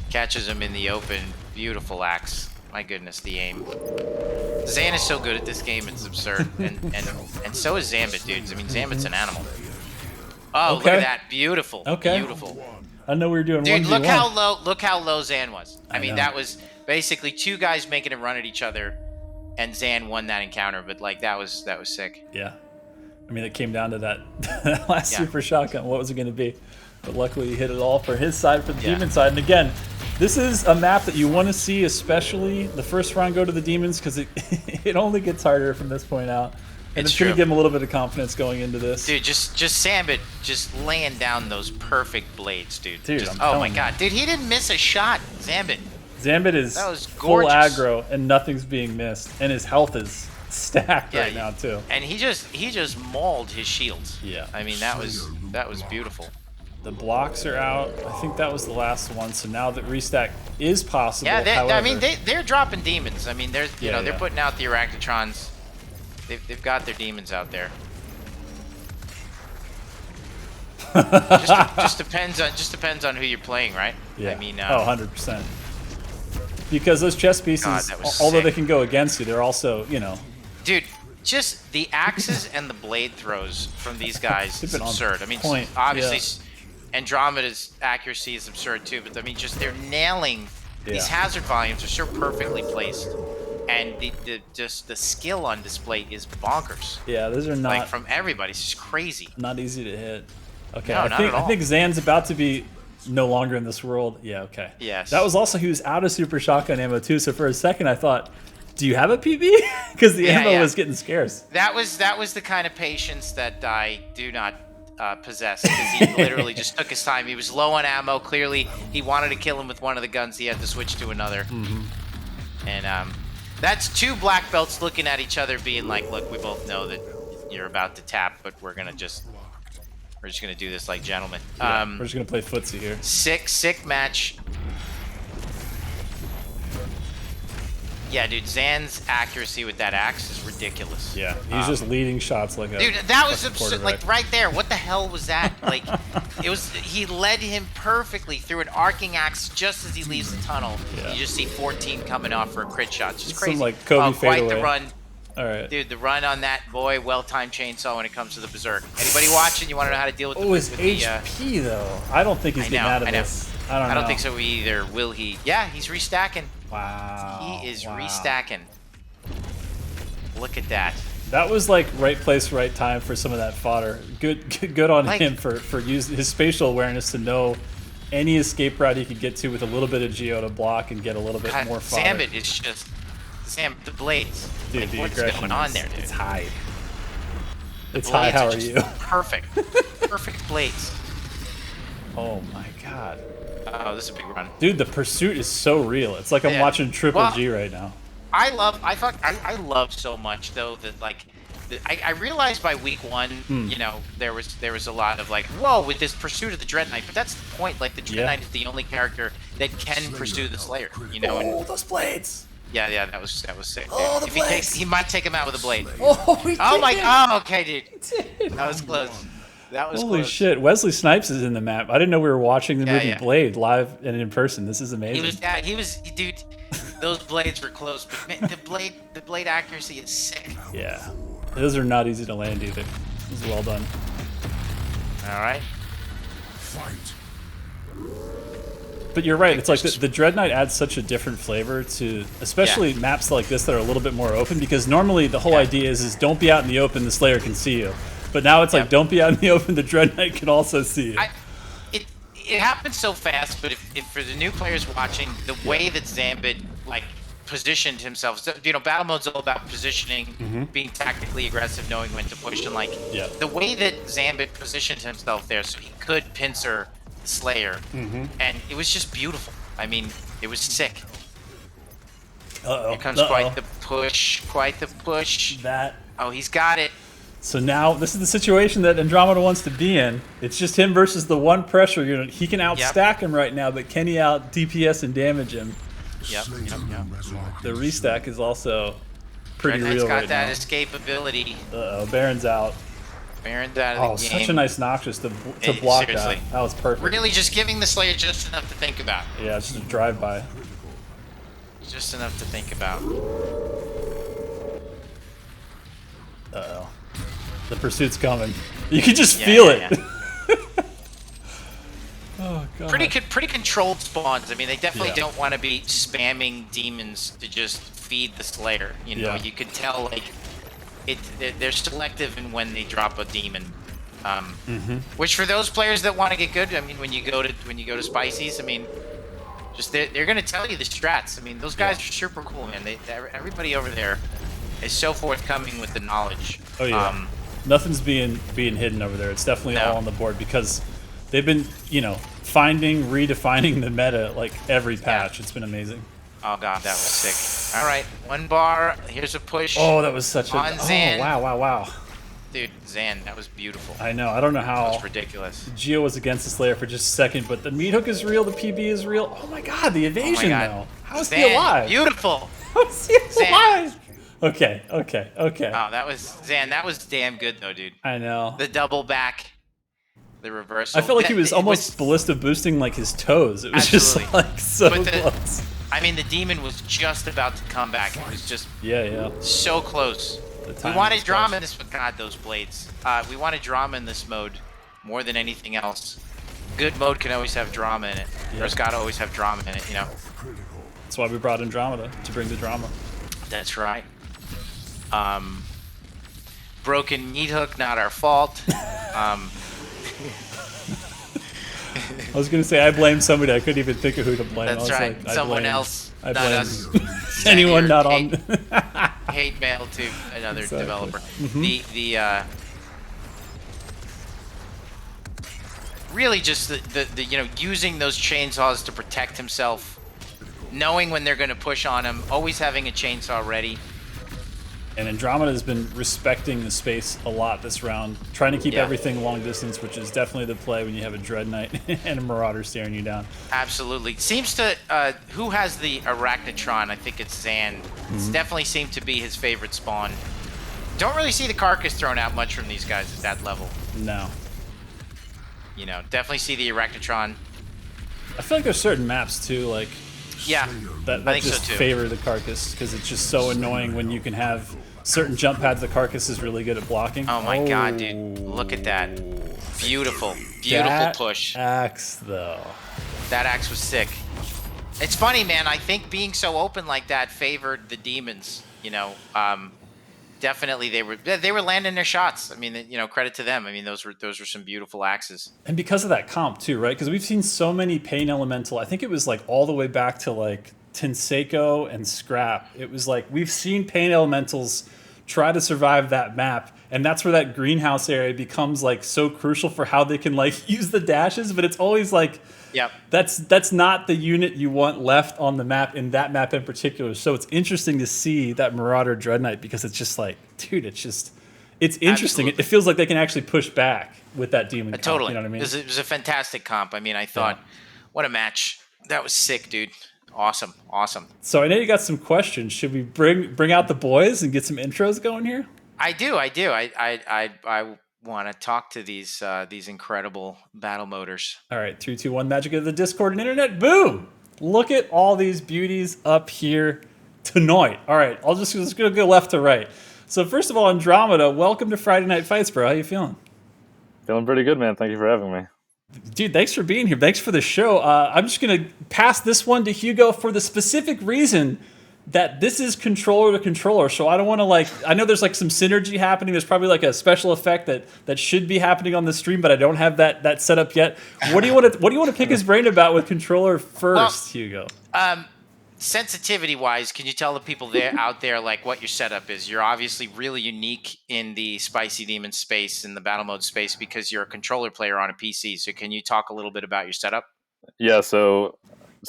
catches him in the open. Beautiful axe. My goodness, the aim. Zan is so good at this game, it's absurd. and so is Zambitt, dudes. I mean, Zambitt's an animal. Oh, look at that. Beautiful. Okay. Beautiful. I know we were doing Dude, 1v1. look how low Zan was. I mean, know. that was basically two guys making a run at each other, and Zan won that encounter. But like that was sick. Yeah. I mean, it came down to that last super shotgun. What was it going to be? But luckily, he hit it all for his side, for the demon side. And again, this is a map that you want to see, especially the first round go to the demons, because it only gets harder from this point out. And it's going to give him a little bit of confidence going into this. Dude, just Zambitt just laying down those perfect blades, dude. Dude, oh my god. Dude, he didn't miss a shot, Zambitt. Zambitt is full aggro, and nothing's being missed. And his health is stacked right now, too. And he just mauled his shields. Yeah. I mean, that was beautiful. The blocks are out. I think that was the last one. So now that restack is possible. Yeah, I mean, they're dropping demons. I mean, they're they're putting out the Arachnotrons. They've got their demons out there. just depends on who you're playing, right? Yeah. I mean, 100%. Because those chess pieces, although they can go against you, they're also, Dude, just the axes and the blade throws from these guys is absurd. I mean, obviously, Andromida's accuracy is absurd too, but I mean, just they're nailing these hazard volumes are so perfectly placed. And the skill on display is bonkers. Yeah, those are not like from everybody. It's just crazy. Not easy to hit. Okay, no, I think Zan's about to be no longer in this world. Yeah, okay. Yes. That was also, he was out of super shotgun ammo too. So for a second, I thought, do you have a PB? Because the ammo was getting scarce. That was the kind of patience that I do not possess. Because he literally just took his time. He was low on ammo. Clearly, he wanted to kill him with one of the guns. He had to switch to another. And that's two black belts looking at each other, being like, "Look, we both know that you're about to tap, but we're just gonna do this like gentlemen." Yeah, we're just gonna play footsie here. Sick match. Yeah, dude, Zan's accuracy with that axe is ridiculous. Yeah, he's just leading shots like a dude. That was absurd. Like right there, what the hell was that? Like, he led him perfectly through an arcing axe just as he leaves the tunnel. Yeah. You just see 14 coming off for a crit shot. Just crazy. Some like Kobe quite fadeaway. The run. All right, dude, the run on that boy, well-timed chainsaw when it comes to the berserk. Anybody watching? You want to know how to deal with his HP though? I don't think he's getting out of this. I don't think so either. Will he? Yeah, he's restacking. Wow. He is restacking. Look at that. That was like right place, right time for some of that fodder. Good on him for using his spatial awareness to know any escape route he could get to with a little bit of geo to block and get a little bit more fodder. Zambitt is just the blades. Dude, like, the what's aggression going on there, dude? It's high. It's high. How are you? Perfect. Perfect blades. Oh my god. Oh, this is a big run. Dude, the pursuit is so real. It's like I'm watching Triple G right now. I love so much though that like I realized by week one, you know, there was a lot of like, whoa, with this pursuit of the Dread Knight, but that's the point. Like the Dread Knight is the only character that can pursue the Slayer. You know, and those blades. Yeah, that was sick. Dude. Oh, the blades. He might take him out with a blade. Okay, dude. That was close. That was holy close. Shit. Wesley Snipes is in the map. I didn't know we were watching the movie Blade live and in person. This is amazing. He was, dude. Those blades were close, but man, the blade accuracy is sick. Yeah, those are not easy to land either. This is well done. All right. Fight. But you're right. It's like the Dread Knight adds such a different flavor to, especially maps like this that are a little bit more open. Because normally the whole idea is don't be out in the open. The Slayer can see you. But now it's like don't be out in the open. The Dread Knight can also see you. It happens so fast. But if for the new players watching, the way that Zambitt like positioned himself, so, you know, battle mode's all about positioning, being tactically aggressive, knowing when to push, and like the way that Zambitt positioned himself there, so he could pincer the Slayer, and it was just beautiful. I mean, it was sick. Here comes quite the push. Oh, he's got it. So now this is the situation that Andromeda wants to be in. It's just him versus the one pressure unit. He can outstack him right now, but can he out DPS and damage him? Yep. The restack is also pretty real got right that now. escapability. Baron's out. Baron's out of the game. Such a nice Noxious to block seriously. that. That was perfect. Really just giving the Slayer just enough to think about. Yeah, it's just a drive-by. Just enough to think about. Uh-oh. The pursuit's coming. You can just feel it. Oh, pretty controlled spawns. I mean, they definitely Yeah. don't want to be spamming demons to just feed the Slayer. You know, Yeah. you could tell like they're selective in when they drop a demon. Which for those players that want to get good, I mean, when you go to Spicy's, I mean, just they're going to tell you the strats. I mean, those guys are super cool, man. Everybody over there is so forthcoming with the knowledge. Oh yeah. Nothing's being hidden over there. It's definitely all on the board because they've been, redefining the meta like every patch. It's been amazing. Oh god, that was sick. All right, 1 bar. Here's a push. Oh, that was such on Zan. Oh, wow. Dude, Zan, that was beautiful. I know. I don't know how. That was ridiculous. Geo was against the Slayer for just a second, but the meat hook is real. The PB is real. Oh my god, the evasion though. How is he alive? Beautiful. How is he alive? Okay. Oh, that was Zan. That was damn good though, dude. I know. The double back, the reversal. I felt like he was almost ballista boosting like his toes. It was just like so close. I mean, the demon was just about to come back. It was just so close. We wanted drama in this. God, those blades. We wanted drama in this mode more than anything else. Good mode can always have drama in it. Or it's got to always have drama in it, you know. That's why we brought Andromida, to bring the drama. That's right. Broken meat hook, not our fault. I was gonna say I blame somebody. I couldn't even think of who to blame. That's right. Someone else, not us. Anyone not on. Hate mail to another developer. Really just the using those chainsaws to protect himself, knowing when they're going to push on him, always having a chainsaw ready. And Andromeda has been respecting the space a lot this round, trying to keep everything long distance, which is definitely the play when you have a Dread Knight and a Marauder staring you down. Absolutely. Seems to, who has the Arachnotron? I think it's Zan. It's definitely seemed to be his favorite spawn. Don't really see the Carcass thrown out much from these guys at that level. No. Definitely see the Arachnotron. I feel like there's certain maps too, like that just favor the Carcass because it's just so annoying when you can have certain jump pads. The Carcass is really good at blocking. Oh my god, dude! Look at that! Beautiful push. Axe though. That axe was sick. It's funny, man. I think being so open like that favored the demons. Definitely they were landing their shots. I mean, credit to them. I mean, those were some beautiful axes. And because of that comp too, right? Because we've seen so many Pain Elemental. I think it was like all the way back to like Tenseico and Scrap. It was like we've seen Pain Elementals try to survive that map, and that's where that greenhouse area becomes like so crucial for how they can like use the dashes. But it's always like, that's not the unit you want left on the map in that map in particular. So it's interesting to see that Marauder Dread Knight because it's just like, dude, it's interesting. It feels like they can actually push back with that demon. Totally, you know what I mean? It was a fantastic comp. I mean, I thought, what a match. That was sick, dude. Awesome. So I know you got some questions. Should we bring out the boys and get some intros going here? I do. I want to talk to these incredible battle motors. All right, 3, 2, 1, magic of the Discord and internet. Boom! Look at all these beauties up here tonight. All right, let's gonna go left to right. So first of all, Andromeda, welcome to Friday Night Fights, bro. How you feeling? Feeling pretty good, man. Thank you for having me. Dude, thanks for being here. Thanks for the show. I'm just going to pass this one to Hugo for the specific reason that this is controller to controller. So I don't want to I know there's like some synergy happening. There's probably like a special effect that should be happening on the stream, but I don't have that set up yet. What do you want to pick his brain about with controller first, Hugo? Sensitivity wise, can you tell the people out there like what your setup is? You're obviously really unique in the Spicy Demon space, in the battle mode space, because you're a controller player on a PC. So can you talk a little bit about your setup? Yeah, so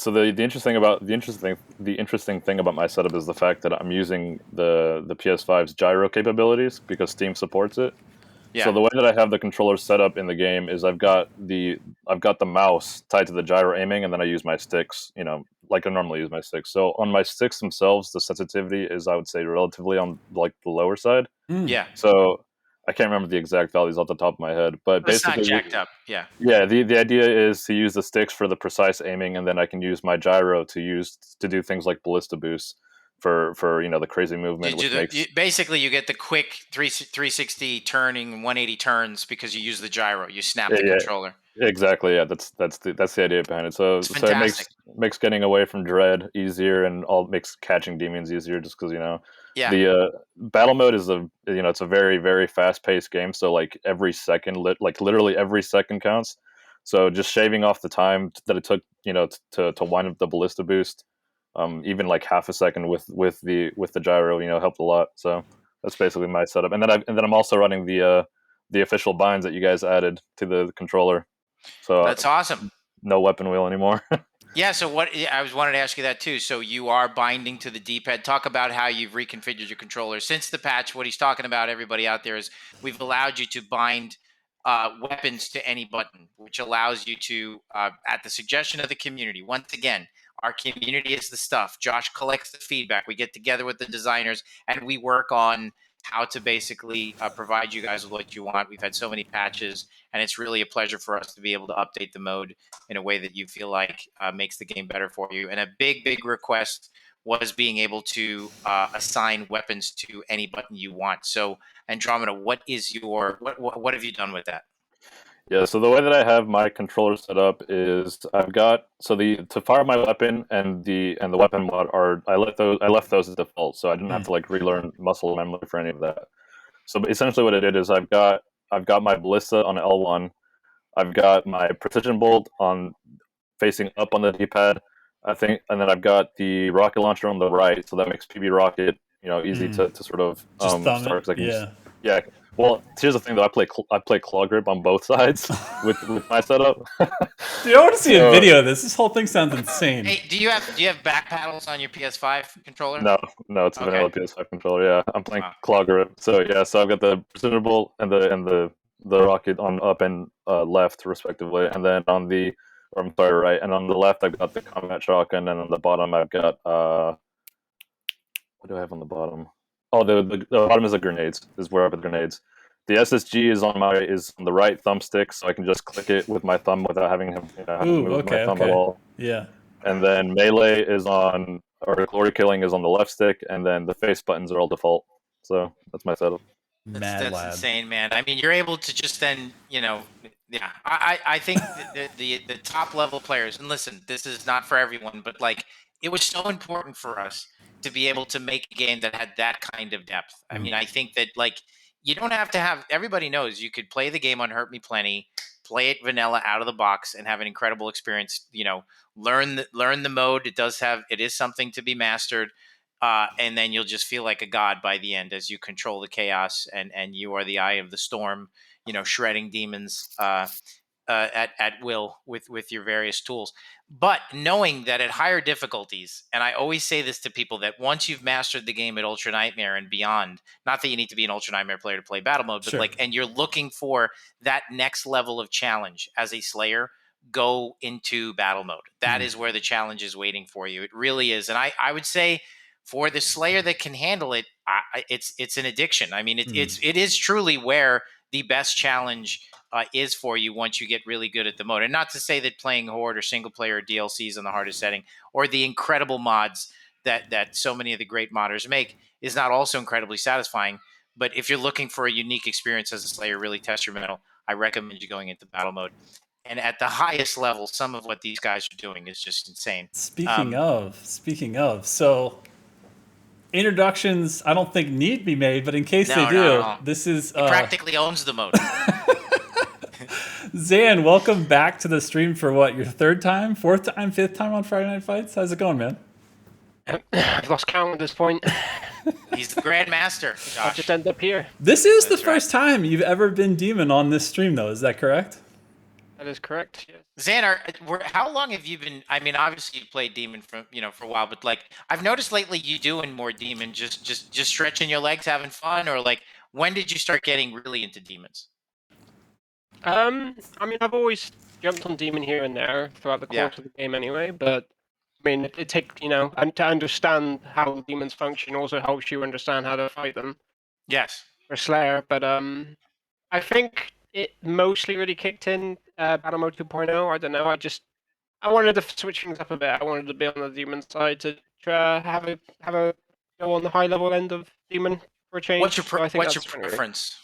the interesting thing about my setup is the fact that I'm using the PS5's gyro capabilities because Steam supports it. Yeah. So the way that I have the controller set up in the game is I've got the mouse tied to the gyro aiming, and then I use my sticks, like I normally use my sticks. So on my sticks themselves, the sensitivity is, I would say, relatively on like the lower side. Yeah. So I can't remember the exact values off the top of my head, but basically, it's not jacked up. Yeah. Yeah. The idea is to use the sticks for the precise aiming, and then I can use my gyro to do things like ballista boosts for the crazy movement. Basically, you get the quick 360 turning 180 turns because you use the gyro. You snap the controller. Exactly. Yeah, that's the idea behind it. So It's it fantastic. makes getting away from dread easier, and all makes catching demons easier. Just because Yeah. the battle mode is it's a very very fast paced game. So like every second, literally every second counts. So just shaving off the time that it took to wind up the ballista boost, even like half a second with the gyro, helped a lot. So that's basically my setup. And then I'm also running the official binds that you guys added to the controller. So That's awesome. no weapon wheel anymore. Yeah, so I wanted to ask you that too. So you are binding to the D-pad. Talk about how you've reconfigured your controller since the patch. What he's talking about, everybody out there, is we've allowed you to bind weapons to any button, which allows you to, at the suggestion of the community. Once again, our community is the stuff. Josh collects the feedback. We get together with the designers and we work on how to basically provide you guys with what you want. We've had so many patches, and it's really a pleasure for us to be able to update the mode in a way that you feel like makes the game better for you. And a big request was being able to assign weapons to any button you want. So Andromida, what have you done with that? Yeah, so the way that I have my controller set up is I've got to fire my weapon and the weapon mod I left those as default, so I didn't have to like relearn muscle memory for any of that. So essentially what I did is I've got my ballista on L1, I've got my precision bolt on facing up on the D-pad, I think, and then I've got the rocket launcher on the right, so that makes PB rocket easy to sort of Just thumb start. it. Yeah. Yeah. Well, here's the thing though. I play claw grip on both sides with my setup. Dude, I want to see a video of this. This whole thing sounds insane. Hey, do you have back paddles on your PS5 controller? No, it's a vanilla PS5 controller. Yeah, I'm playing claw grip. So yeah, so I've got the precision bolt and the rocket on up and left respectively, and then on the right, and on the left I've got the combat shotgun, and on the bottom I've got what do I have on the bottom? Oh, the bottom is the grenades. Is where I have the grenades. The SSG is on the right thumbstick, so I can just click it with my thumb without having to move my thumb at all. Yeah. And then melee or glory killing is on the left stick, and then the face buttons are all default. So that's my setup. That's insane, man. I mean, you're able to just then, I think the top level players, and listen, this is not for everyone, but like it was so important for us to be able to make a game that had that kind of depth. I mean, I think that like you don't have to have, everybody knows you could play the game on Hurt Me Plenty, play it vanilla out of the box and have an incredible experience, learn the mode. It is something to be mastered. And then you'll just feel like a god by the end as you control the chaos and you are the eye of the storm, shredding demons at will with your various tools. But knowing that at higher difficulties, and I always say this to people, that once you've mastered the game at Ultra Nightmare and beyond, not that you need to be an Ultra Nightmare player to play battle mode, but and you're looking for that next level of challenge as a Slayer, go into battle mode. That is where the challenge is waiting for you. It really is. And I would say, for the Slayer that can handle it, it's an addiction. I mean, it is truly where the best challenge is for you once you get really good at the mode. And not to say that playing Horde or single player DLCs on the hardest setting or the incredible mods that so many of the great modders make is not also incredibly satisfying. But if you're looking for a unique experience as a Slayer, really test your mettle, I recommend you going into battle mode. And at the highest level, some of what these guys are doing is just insane. Speaking of, so introductions I don't think need to be made, but in case they do, this is it practically owns the mode. Zan, welcome back to the stream for what, your third time, fourth time, fifth time on Friday Night Fights? How's it going, man? I've lost count at this point. He's the Grandmaster. I just end up here. This is the first time you've ever been Demon on this stream, though. Is that correct? That is correct. Yes. Zan, how long have you been? I mean, obviously you played Demon for a while, but like I've noticed lately you doing more Demon, just stretching your legs, having fun, or like when did you start getting really into Demons? I mean, I've always jumped on Demon here and there throughout the course of the game, anyway. But I mean, it takes and to understand how demons function also helps you understand how to fight them. Yes. For Slayer, but I think it mostly really kicked in Battle Mode 2.0. I don't know. I wanted to switch things up a bit. I wanted to be on the demon side to have a go on the high level end of demon for a change. What's your preference?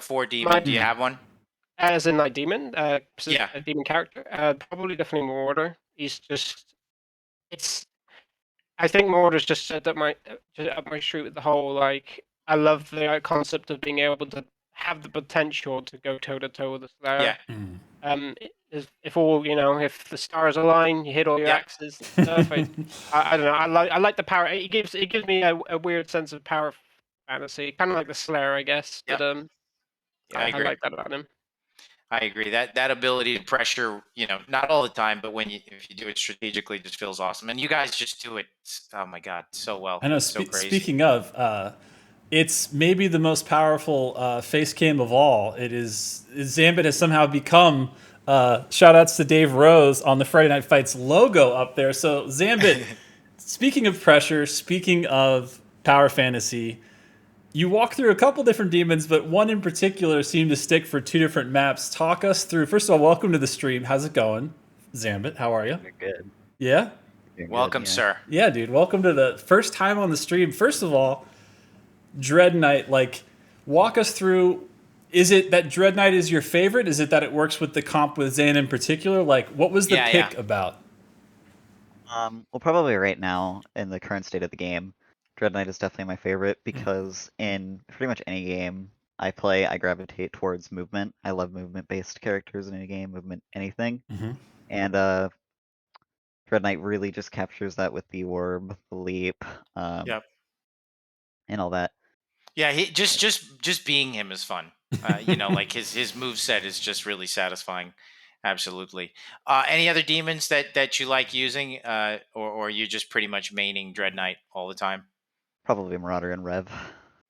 For Demon, do you have one? As in like demon, Yeah. a demon character, probably definitely Marauder. He's just, it's. I think Marauder's just set up my street with the whole like. I love the concept of being able to have the potential to go toe to toe with a Yeah. Slayer. If all if the stars align, you hit all your Yeah. axes and stuff. I don't know. I like the power. It gives me a weird sense of power fantasy, kind of like the Slayer, I guess. Yep. But I yeah, I agree. like that about him. I agree. That ability to pressure, not all the time, but if you do it strategically, just feels awesome. And you guys just do it. Oh my god, so well. I know. So crazy. Speaking of, it's maybe the most powerful face cam of all. It is Zambitt has somehow become. Shout outs to Dave Rose on the Friday Night Fights logo up there. So Zambitt, speaking of pressure, speaking of power fantasy, you walk through a couple different demons, but one in particular seemed to stick for two different maps. Talk us through. First of all, welcome to the stream. How's it going, Zambitt? How are you? You're good. Yeah. You're Welcome, good, yeah. sir. Yeah, dude. Welcome to the first time on the stream. First of all, Dread Knight, like, walk us through. Is it that Dread Knight is your favorite? Is it that it works with the comp with Zan in particular? Like, what was the pick about? Well, probably right now, in the current state of the game, Dread Knight is definitely my favorite because in pretty much any game I play, I gravitate towards movement. I love movement-based characters in any game, movement, anything. And Dread Knight really just captures that with the orb, the leap, Yep. and all that. Yeah, he just being him is fun. Like his move set is just really satisfying. Absolutely. Any other demons that you like using, or you just pretty much maining Dread Knight all the time? Probably Marauder and Rev.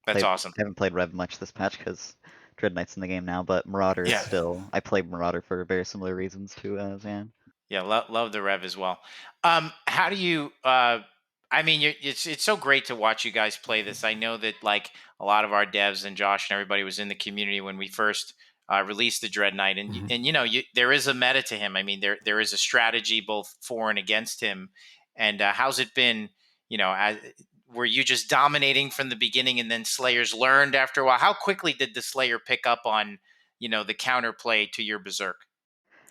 That's awesome. I haven't played Rev much this patch because Dread Knight's in the game now, but Marauder is still. I played Marauder for very similar reasons to Zan. Yeah, love the Rev as well. How do you? I mean, it's so great to watch you guys play this. I know that like a lot of our devs and Josh and everybody was in the community when we first released the Dread Knight, and there is a meta to him. I mean, there is a strategy both for and against him. And how's it been? Were you just dominating from the beginning, and then Slayers learned after a while? How quickly did the Slayer pick up on the counterplay to your Berserk?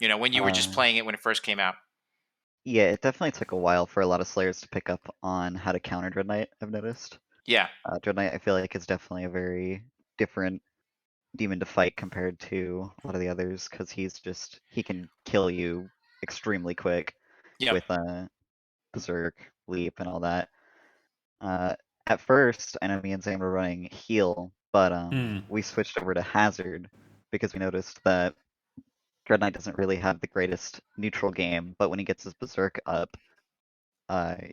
When you were just playing it when it first came out. Yeah, it definitely took a while for a lot of Slayers to pick up on how to counter Dread Knight, I've noticed. Yeah. Dread Knight, I feel like, is definitely a very different demon to fight compared to a lot of the others, because he can kill you extremely quick with Berserk, Leap, and all that. At first, I know me and Zane were running Heal, but we switched over to Hazard because we noticed that Dread Knight doesn't really have the greatest neutral game, but when he gets his Berserk up,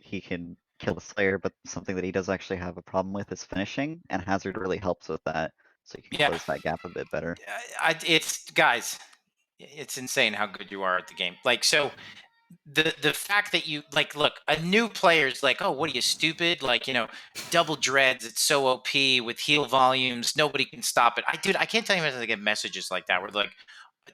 he can kill the Slayer, but something that he does actually have a problem with is finishing, and Hazard really helps with that, so you can close that gap a bit better. Guys, it's insane how good you are at the game. Like, so the fact that you look, a new player's like, oh, what are you, stupid? Like, double dreads, it's so OP with heal volumes, nobody can stop it. I can't tell you how I get messages like that where like,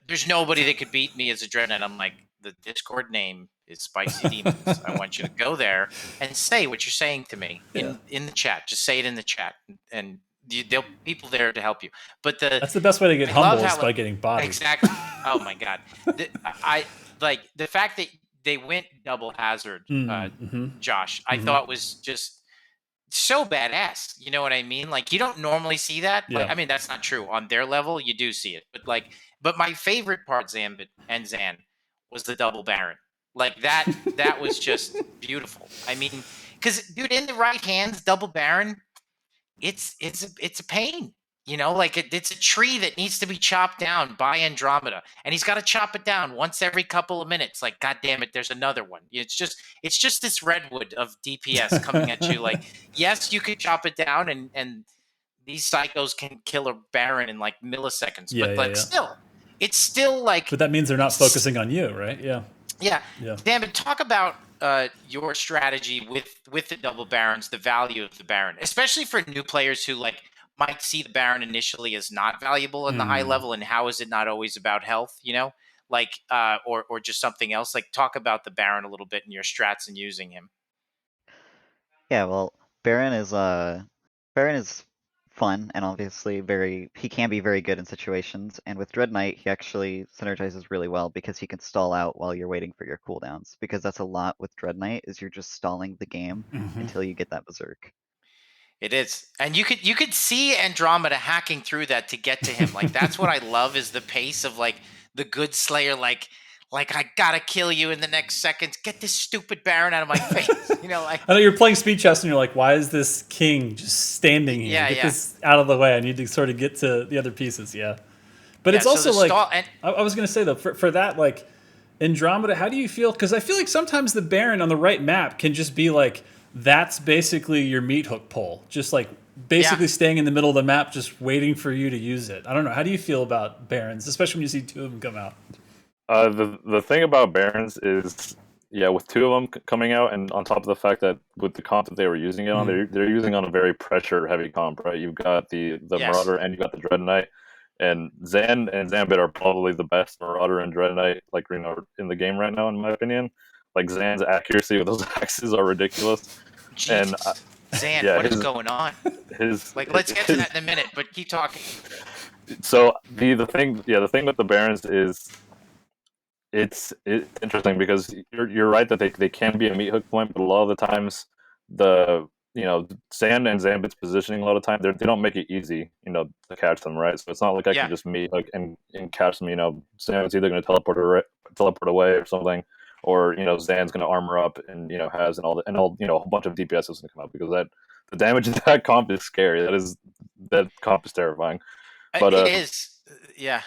there's nobody that could beat me as a Dread Knight. I'm like, the Discord name is Spicy Demons. I want you to go there and say what you're saying to me in the chat. Just say it in the chat, and there'll be people there to help you. But that's the best way to get humble is by getting bodied. Exactly. Oh my god. I like the fact that they went double Hazard, Josh. I thought was just so badass. You know what I mean? Like, you don't normally see that. Yeah. Like, I mean, that's not true. On their level, you do see it. But my favorite part, Zambitt and Zan, was the double Baron. Like, that was just beautiful. I mean, because, dude, in the right hands, double Baron, it's a pain. Like it's a tree that needs to be chopped down by Andromida, and he's got to chop it down once every couple of minutes. Like, God damn it, there's another one. It's just this redwood of DPS coming at you. Like, yes, you could chop it down, and these psychos can kill a Baron in like milliseconds. But still, it's still like. But that means they're not focusing on you, right? Yeah. Yeah. Damn it, talk about your strategy with the double Barons, the value of the Baron, especially for new players who might see the Baron initially as not valuable in the high level, and how is it not always about health, or just something else? Like, talk about the Baron a little bit and your strats and using him. Yeah, well, Baron is fun and obviously he can be very good in situations. And with Dread Knight, he actually synergizes really well because he can stall out while you're waiting for your cooldowns. Because that's a lot with Dread Knight, is you're just stalling the game until you get that berserk. It is, and you could see Andromeda hacking through that to get to him. Like that's what I love is the pace of like the good Slayer. Like I gotta kill you in the next second. Get this stupid Baron out of my face. You know, like I know you're playing speed chess and you're like, why is this king just standing here? Yeah, get yeah. this out of the way. I need to sort of get to the other pieces. Yeah, but Yeah, it's so also the like stall- and- I was gonna say though for that like Andromeda, how do you feel? Because I feel like sometimes the Baron on the right map can just be like that's basically your meat hook pole, just like basically staying in the middle of the map, just waiting for you to use it. I don't know. How do you feel about Barons, especially when you see two of them come out? The thing about Barons is, with two of them coming out, and on top of the fact that with the comp that they were using it on, they're using on a very pressure heavy comp, right? You've got the Marauder and you've got the Dread Knight, and Zan and Zambitt are probably the best Marauder and Dread Knight in the game right now, in my opinion. Like Zan's accuracy with those axes are ridiculous. Jesus. And Zan, what is going on? Let's get to that in a minute, but keep talking. So the thing with the Barons is it's interesting because you're right that they can be a meat hook point, but a lot of the times Zan and Zambitt's positioning, a lot of times they don't make it easy, to catch them, right? So it's not like I can just meat hook and catch them. Zambitt's either going to teleport away or something, or Zan's going to armor up and has a bunch of DPS is going to come out, because the damage in that comp is scary. That comp is terrifying. But it is. Yeah.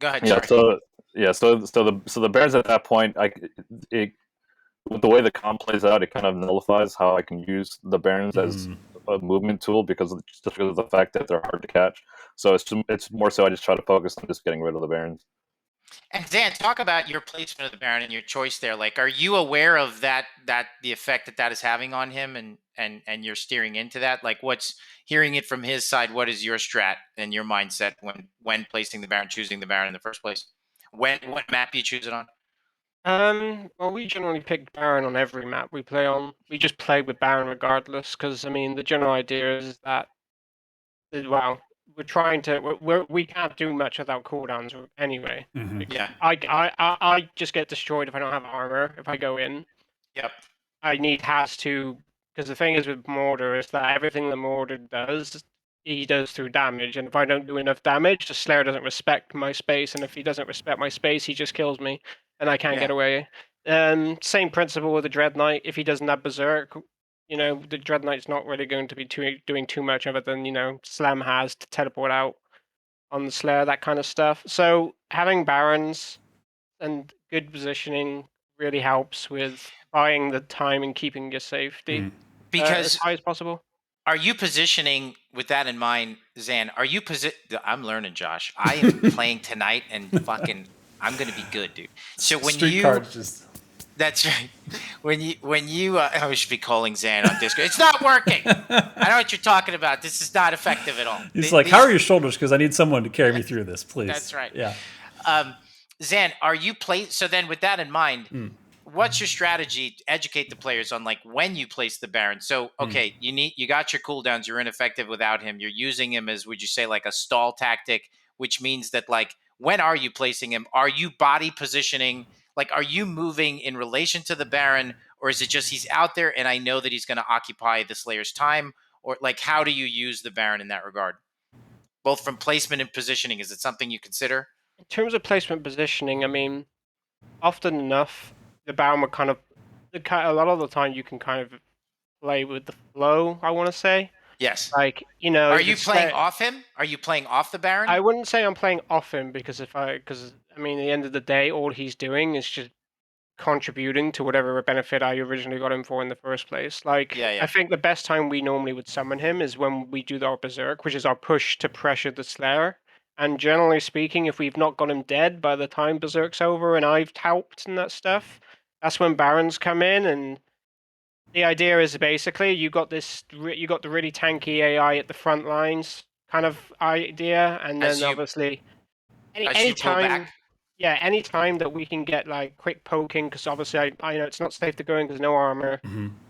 Go ahead. So the Bears at that point, with the way the comp plays out, it kind of nullifies how I can use the Barons as a movement tool because of the fact that they're hard to catch. So it's more so I just try to focus on just getting rid of the Barons. And Zan, talk about your placement of the Baron and your choice there. Like, are you aware of that the effect that is having on him, and you're steering into that? Like, what's hearing it from his side? What is your strat and your mindset when placing the Baron, choosing the Baron in the first place? What map do you choose it on? Well, we generally pick Baron on every map we play on. We just play with Baron regardless, because the general idea is that, well, we're trying to we can't do much without cooldowns anyway. Yeah. I just get destroyed if I don't have armor if I go in. Yep. I need has to, because the thing is with Mortar is that everything the Mortar does, he does through damage, and if I don't do enough damage, the Slayer doesn't respect my space, and if he doesn't respect my space, he just kills me, and I can't get away. Same principle with the Dread Knight. If he doesn't have Berserk, the Dread Knight's not really going to be doing too much other than, Slam has to teleport out on the Slayer, that kind of stuff. So having Barons and good positioning really helps with buying the time and keeping your safety as high as possible. Are you positioning with that in mind, Zan? Are you I'm learning, Josh. I am playing tonight, and fucking, I'm gonna be good, dude. So when that's right. When you, I should be calling Zan on Discord. It's not working. I know what you're talking about. This is not effective at all. He's like, how are your shoulders? Because I need someone to carry me through this, please. That's right. Yeah. Zan, are you so then with that in mind, what's your strategy to educate the players on like when you place the Baron? So, okay, you got your cooldowns, you're ineffective without him. You're using him as, would you say, like a stall tactic, which means that like, when are you placing him? Are you body positioning? Like, are you moving in relation to the Baron, or is it just he's out there and I know that he's going to occupy the Slayer's time? Or like, how do you use the Baron in that regard? Both from placement and positioning, is it something you consider? In terms of placement positioning, often enough, the Baron would a lot of the time you can kind of play with the flow, I want to say. Yes. Like, are you playing off him? Are you playing off the Baron? I wouldn't say I'm playing off him, because at the end of the day, all he's doing is just contributing to whatever benefit I originally got him for in the first place. Like, I think the best time we normally would summon him is when we do our Berserk, which is our push to pressure the Slayer. And generally speaking, if we've not got him dead by the time Berserk's over and I've helped and that stuff, that's when Barons come in. And the idea is basically you got the really tanky AI at the front lines kind of idea, and then obviously anytime that we can get like quick poking, because obviously I know it's not safe to go in because no armor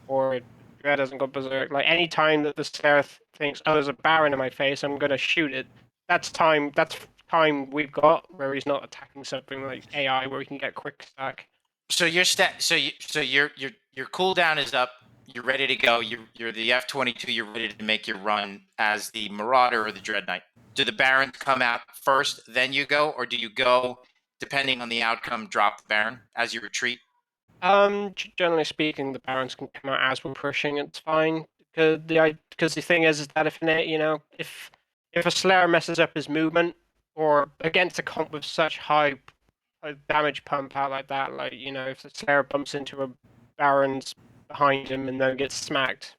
or Dread hasn't got Berserk. Like any time that the Slayer thinks, "Oh, there's a Baron in my face. I'm gonna shoot it." That's time. That's time we've got where he's not attacking something like AI, where we can get quick stack. So your your cooldown is up. You're ready to go. You're the F-22. You're ready to make your run as the Marauder or the Dread Knight. Do the Barons come out first, then you go, or do you go depending on the outcome? Drop the Baron as you retreat. Generally speaking, the Barons can come out as we're pushing. It's fine because the thing is that if a Slayer messes up his movement or against a comp with such high damage pump out like that, like if the Slayer bumps into a Baron's behind him and then gets smacked,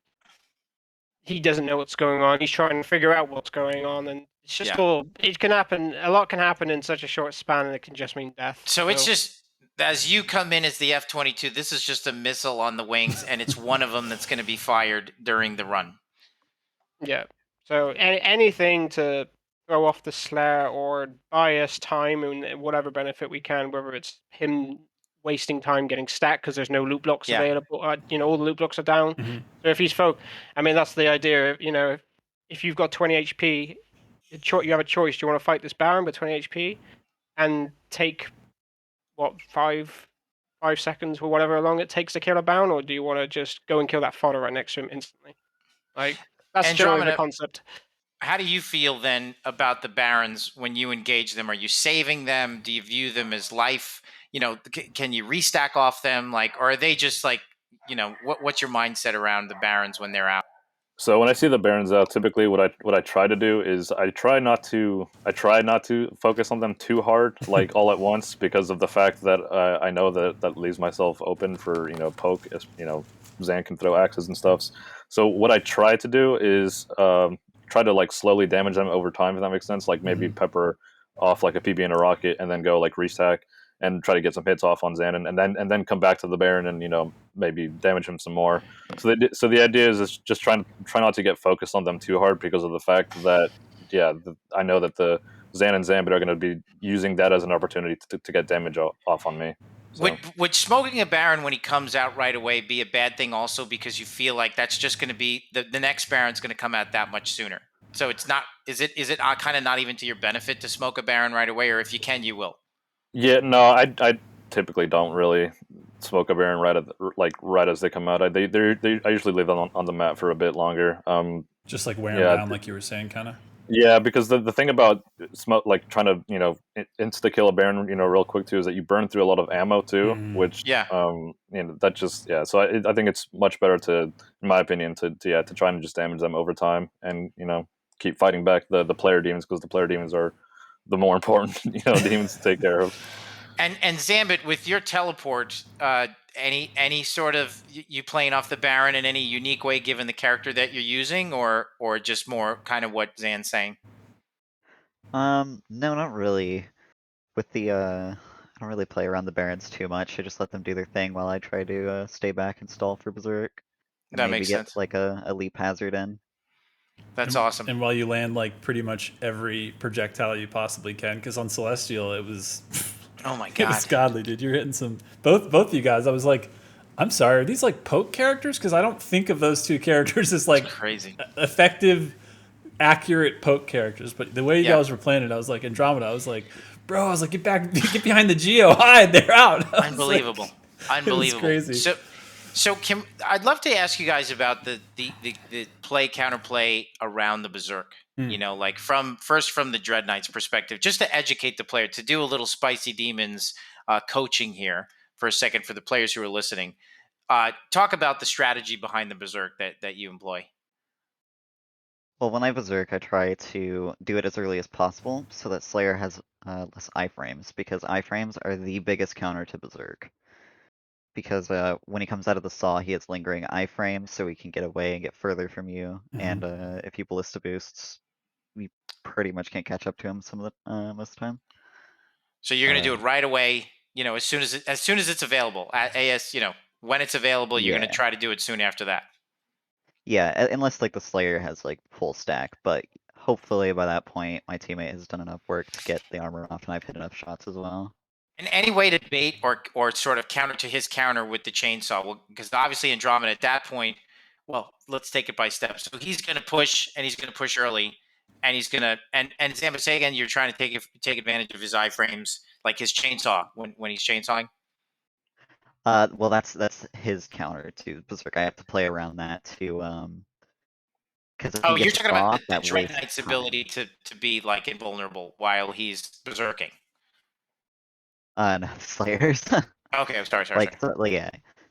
he doesn't know what's going on. He's trying to figure out what's going on, and it's just all. It can happen. A lot can happen in such a short span, and it can just mean death. So it's just. As you come in as the F-22, this is just a missile on the wings, and it's one of them that's going to be fired during the run. Yeah. So anything to throw off the Slayer or buy us time and whatever benefit we can, whether it's him wasting time getting stacked because there's no loot blocks available. All the loot blocks are down. Mm-hmm. So if he's I mean, that's the idea. If you've got 20 HP, you have a choice. Do you want to fight this Baron with 20 HP and take 5 seconds or whatever long it takes to kill a Baron, or do you want to just go and kill that fodder right next to him instantly? Like that's generally the concept. How do you feel then about the Barons when you engage them? Are you saving them? Do you view them as life? Can you restack off them? Like, or are they just like, what's your mindset around the Barons when they're out? So when I see the Barons out, typically what I try to do is I try not to focus on them too hard, like all at once, because of the fact that I know that leaves myself open for poke. Zan can throw axes and stuff. So what I try to do is try to like slowly damage them over time, if that makes sense. Like maybe pepper off like a PB and a rocket, and then go like restack and try to get some hits off on Zan, and then come back to the Baron and maybe damage him some more. So the idea is just try not to get focused on them too hard, because of the fact that I know that the Zan and Zambitt are going to be using that as an opportunity to get damage off on me. So. Would smoking a Baron when he comes out right away be a bad thing also, because you feel like that's just going to be the next Baron's going to come out that much sooner? So it's not. Is it kind of not even to your benefit to smoke a Baron right away, or if you can, you will? Yeah, no, I typically don't really smoke a Baron right as they come out. I usually leave them on the map for a bit longer. Just like wear them down, like you were saying, kind of. Yeah, because the thing about trying to insta kill a Baron real quick too is that you burn through a lot of ammo too, which that just So I think it's much better to, in my opinion, to try and just damage them over time, and keep fighting back the player demons, because the player demons are the more important demons to take care of. And Zambitt, with your teleport, any sort of you playing off the Baron in any unique way given the character that you're using, or just more kind of what Zan's saying? No, not really. With the I don't really play around the Barons too much. I just let them do their thing while I try to stay back and stall for Berserk. And that maybe makes get sense. Like a leap hazard in. That's awesome. And while you land like pretty much every projectile you possibly can, because on Celestial it was oh my god, it was godly, dude. You're hitting some both of you guys. I was like, I'm sorry, are these like poke characters? Because I don't think of those two characters as like crazy effective, accurate poke characters. But the way you guys were playing it, I was like Andromida. I was like, bro, I was like, get behind the Geo, hide, they're out. Unbelievable, unbelievable. It was crazy. So I'd love to ask you guys about the play counterplay around the Berserk. Like from the Dread Knight's perspective, just to educate the player, to do a little Spicy Demons coaching here for a second for the players who are listening. Talk about the strategy behind the Berserk that you employ. Well, when I Berserk, I try to do it as early as possible so that Slayer has less iframes, because iframes are the biggest counter to Berserk. Because when he comes out of the saw, he has lingering iframes, so he can get away and get further from you. And if he ballista boosts, we pretty much can't catch up to him most of the time. So you're going to do it right away, as soon as it's available at AS, when it's available, you're going to try to do it soon after that. Yeah, unless like the Slayer has like full stack, but hopefully by that point my teammate has done enough work to get the armor off, and I've hit enough shots as well. And any way to bait or sort of counter to his counter with the chainsaw? Well, because obviously Andromeda at that point Well, let's take it by steps. So he's going to push, and he's going to push early, and he's going to and Zambitt, say again, you're trying to take advantage of his iframes, like his chainsaw when he's chainsawing. Well, that's his counter to Berserk. I have to play around that to because if Oh, he you're gets talking about off, the that Dread wastes Knight's time. ability to be like invulnerable while he's berserking. No, Slayers. Okay, I'm sorry. Yeah,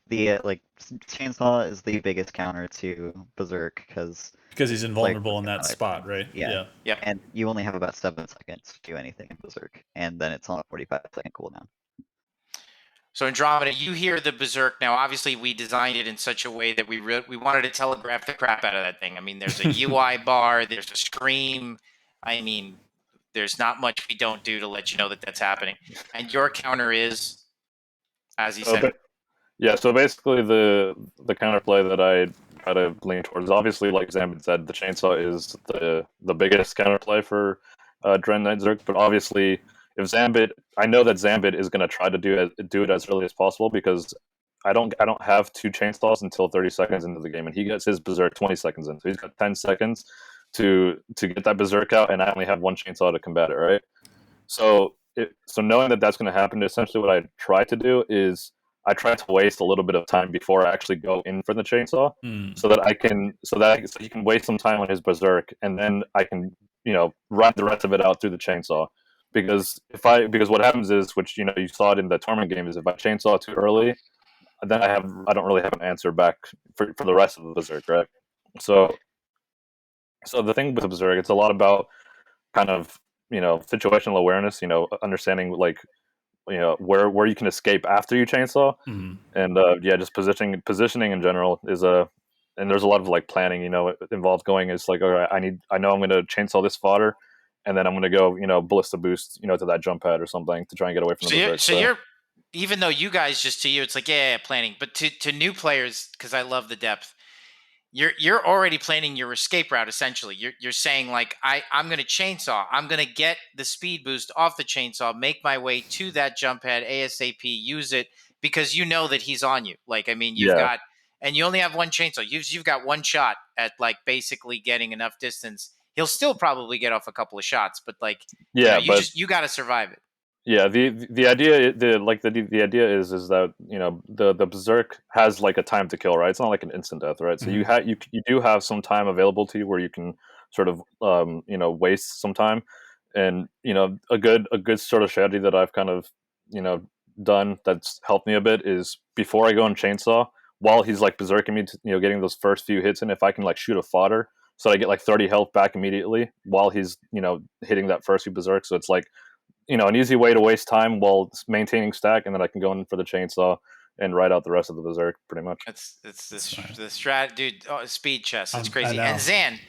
the Chainsaw is the biggest counter to Berserk because he's invulnerable in that spot, right? Yeah. Yep. And you only have about 7 seconds to do anything in Berserk, and then it's on a 45-second cooldown. So Andromeda, you hear the Berserk now. Obviously, we designed it in such a way that we wanted to telegraph the crap out of that thing. I mean, there's a UI bar, there's a scream. I mean, there's not much we don't do to let you know that that's happening. And your counter is, as he said. Yeah, so basically the counterplay that I try to lean towards, obviously, like Zambitt said, the chainsaw is the biggest counterplay for Dread Knight Zerg, but obviously, if Zambitt, I know that Zambitt is going to try to do it as early as possible because I don't have 2 chainsaws until 30 seconds into the game, and he gets his Berserk 20 seconds in, so he's got 10 seconds to get that Berserk out, and I only have 1 chainsaw to combat it, right? So knowing that that's going to happen, essentially what I try to do is I try to waste a little bit of time before I actually go in for the chainsaw, so that he can waste some time on his berserk, and then I can ride the rest of it out through the chainsaw. Because what happens is, which you saw it in the Torment game, is if I chainsaw too early, then I don't really have an answer back for the rest of the berserk, right? So the thing with the berserk, it's a lot about kind of situational awareness, understanding like where you can escape after you chainsaw, and just positioning in general is and there's a lot of like planning, it involves going. It's like, all right, I know I'm going to chainsaw this fodder, and then I'm going to go ballista boost to that jump pad or something to try and get away from the berserk. So you're, even though you guys just, to you it's like yeah planning, but to new players, because I love the depth, you're already planning your escape route. Essentially, you're saying like I'm going to chainsaw. I'm going to get the speed boost off the chainsaw, make my way to that jump head ASAP, use it because you know that he's on you. Like I mean, you've got, and you only have 1 chainsaw. You've got 1 shot at like basically getting enough distance. He'll still probably get off a couple of shots, but like you got to survive it. Yeah, the idea the idea is that the berserk has like a time to kill, right? It's not like an instant death, right? So you do have some time available to you where you can sort of waste some time, and a good sort of strategy that I've kind of done that's helped me a bit is before I go on chainsaw, while he's like berserking me, getting those first few hits in, if I can like shoot a fodder so I get like 30 health back immediately while he's hitting that first few berserk, so it's like an easy way to waste time while maintaining stack, and then I can go in for the chainsaw and ride out the rest of the berserk pretty much. It's the strat, dude. Speed chess. It's crazy. And Zan,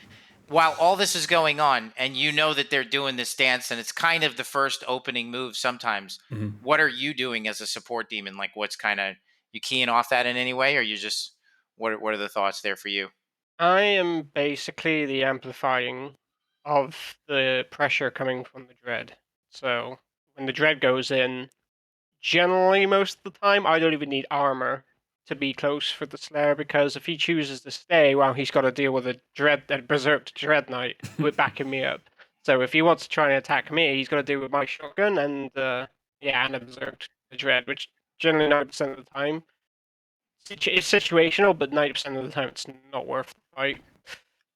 while all this is going on, and you know that they're doing this dance, and it's kind of the first opening move sometimes. What are you doing as a support demon? Like, what's kind of, you keying off that in any way, or you just what are the thoughts there for you? I am basically the amplifying of the pressure coming from the dread. So when the dread goes in, generally most of the time I don't even need armor to be close for the Slayer, because if he chooses to stay, well, he's got to deal with a berserked Dread Knight with backing me up. So if he wants to try and attack me, he's got to deal with my shotgun and a berserked Dread, which generally 90% of the time it's situational, but 90% of the time it's not worth the fight.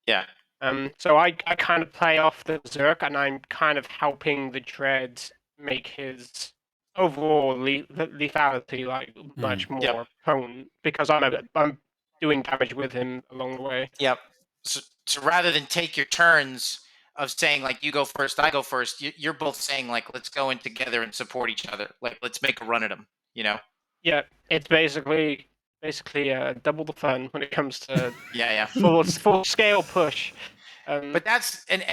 Yeah. So I kind of play off the berserk, and I'm kind of helping the Dread make his overall lethality like much more potent, because I'm doing damage with him along the way. Yep. So rather than take your turns of saying like you go first, I go first, you're both saying like let's go in together and support each other. Like let's make a run at him. Yeah, it's basically double the fun when it comes to full scale push. But that's and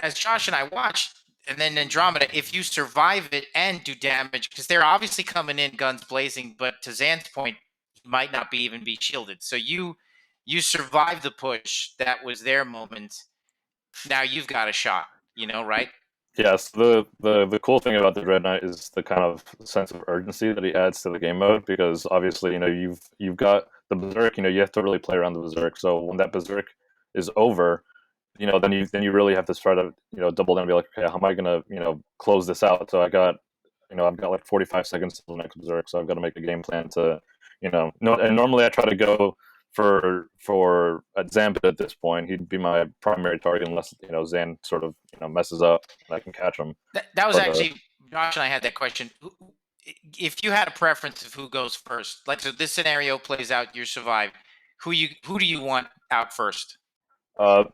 as Josh and I watched, and then Andromeda, if you survive it and do damage, because they're obviously coming in guns blazing, but to Zan's point, might not even be shielded. So you survive the push. That was their moment. Now you've got a shot. Right? Yes, the cool thing about the Dread Knight is the kind of sense of urgency that he adds to the game mode, because obviously you've got the Berserk, you have to really play around the Berserk. So when that Berserk is over, then you really have to try to double down and be like, okay, how am I gonna close this out? So I've got like 45 seconds to the next Berserk, so I've got to make a game plan to no. And normally I try to go for Zambitt at this point. He'd be my primary target unless Zan sort of messes up and I can catch him. That was actually Josh and I had that question. If you had a preference of who goes first, like so this scenario plays out, you survive. Who do you want out first? I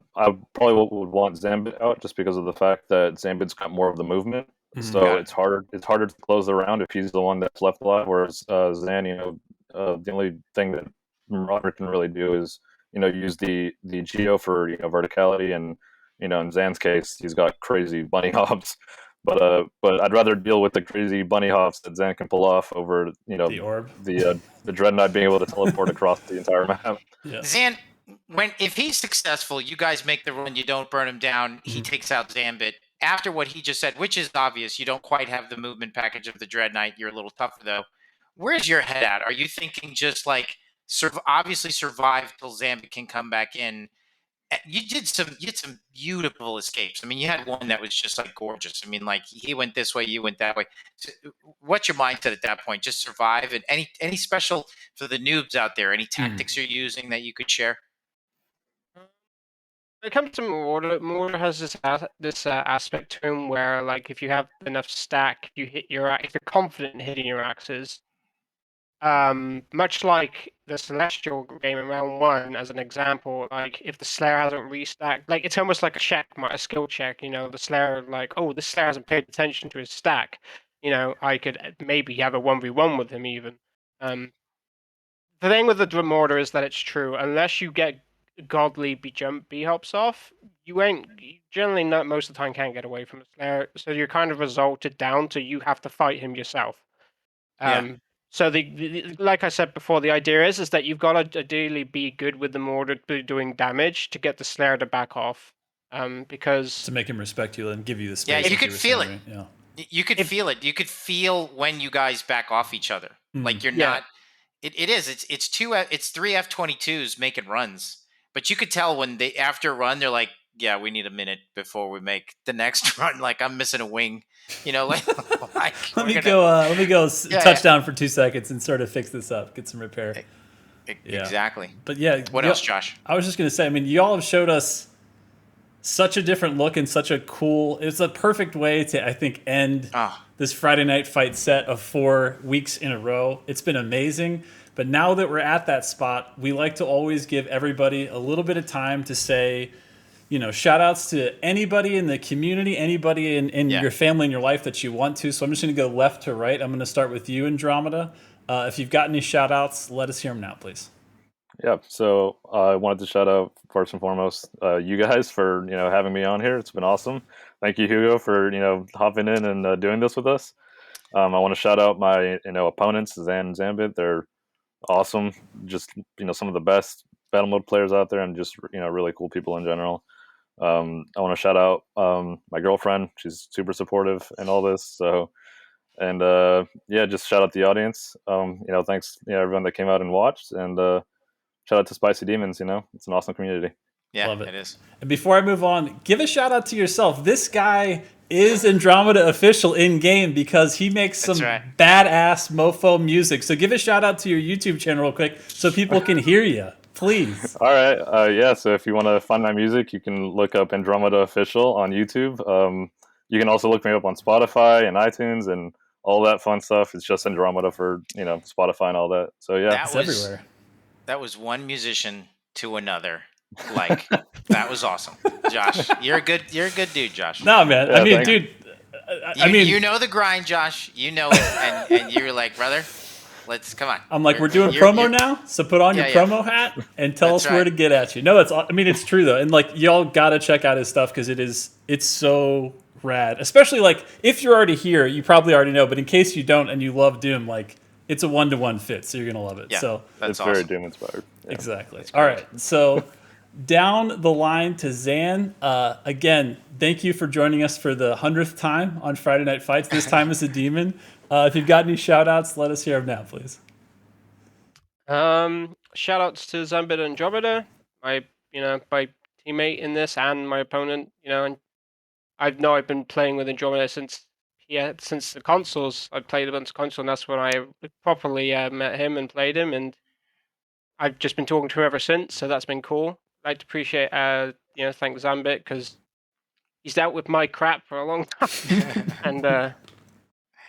probably would want Zambitt out just because of the fact that Zambitt's got more of the movement. So it's harder to close the round if he's the one that's left alive. Whereas Zan, the only thing that Marauder can really do is use the Geo for verticality, and in Zan's case he's got crazy bunny hops. But I'd rather deal with the crazy bunny hops that Zan can pull off over the orb, the Dreadnought being able to teleport across the entire map. Yeah. Zan, if he's successful, you guys make the run, you don't burn him down, he takes out Zambitt. After what he just said, which is obvious, you don't quite have the movement package of the Dreadnought. You're a little tougher though. Where's your head at? Are you thinking just like obviously survive till Zambitt can come back in? You had some beautiful escapes. I mean, you had one that was just like gorgeous. I mean, like he went this way, you went that way. So what's your mindset at that point? Just survive. And any special for the noobs out there? Any tactics you're using that you could share? When it comes to Marauder has this aspect to him where, like, if you have enough stack, you hit if you're confident in hitting your axes. Much like the Celestial game in round 1, as an example, like if the Slayer hasn't restacked, like it's almost like a skill check. The Slayer, like, oh, this Slayer hasn't paid attention to his stack. I could maybe have a 1v1 with him even. The thing with the Marauder is that it's true. Unless you get godly B hops off, you generally not most of the time can't get away from the Slayer. So you're kind of resulted down to you have to fight him yourself. So like I said before, the idea is that you've got to ideally be good with the Marauder doing damage to get the Slayer to back off. Because to make him respect you and give you the space. Yeah, you could feel it. Yeah. You could feel it. You could feel when you guys back off each other. Like you're not. It is. It's 3 F-22s making runs. But you could tell when after a run, they're like, yeah, we need a minute before we make the next run. Like I'm missing a wing, like let me go touchdown for 2 seconds and sort of fix this up, get some repair. Exactly. But yeah, what else, Josh? I was just gonna say, I mean, y'all have showed us such a different look and such a cool. It's a perfect way to, I think, end this Friday night fight set of 4 weeks in a row. It's been amazing. But now that we're at that spot, we like to always give everybody a little bit of time to say, shout outs to anybody in the community, anybody in your family and your life that you want to. So I'm just going to go left to right. I'm going to start with you, Andromida. If you've got any shout outs, let us hear them now, please. Yeah, so I wanted to shout out first and foremost you guys for having me on here. It's been awesome. Thank you, Hugo, for hopping in and doing this with us. I want to shout out my opponents, Zan and Zambitt. They're awesome, just some of the best battle mode players out there, and just really cool people in general. I want to shout out my girlfriend. She's super supportive in all this. So, and just shout out the audience. Thanks everyone that came out and watched, and shout out to Spicy Demons. It's an awesome community. Yeah, love it. It is. And before I move on, give a shout out to yourself. This guy is Andromida official in game because he makes some badass mofo music. So give a shout out to your YouTube channel real quick so people can hear you, please. All right. So if you want to find my music, you can look up Andromida official on YouTube. You can also look me up on Spotify and iTunes and all that fun stuff. It's just Andromida for Spotify and all that. So yeah, it's everywhere. That was one musician to another. Like that was awesome, Josh. You're a good dude, Josh. No, man. I mean, dude. You know the grind, Josh. You know it, and you're like, brother, let's come on. I'm like, we're doing promo now, so put on your promo hat and tell us where to get at you. No, it's true though, and like y'all gotta check out his stuff because it's so rad. Especially like if you're already here, you probably already know. But in case you don't and you love Doom, like it's a 1-to-1 fit, so you're gonna love it. Yeah, so it's awesome. Very Doom inspired. Yeah. Exactly. All right, so. Down the line to Zan. Again, thank you for joining us for the 100th time on Friday Night Fights. This time as a demon. If you've got any shout outs, let us hear them now, please. shout outs to Zambitt and Andromida, my my teammate in this and my opponent. And I've been playing with Andromida since the consoles. I played a bunch of console, and that's when I properly met him and played him, and I've just been talking to him ever since. So that's been cool. I'd like to appreciate thank Zambitt because he's dealt with my crap for a long time, and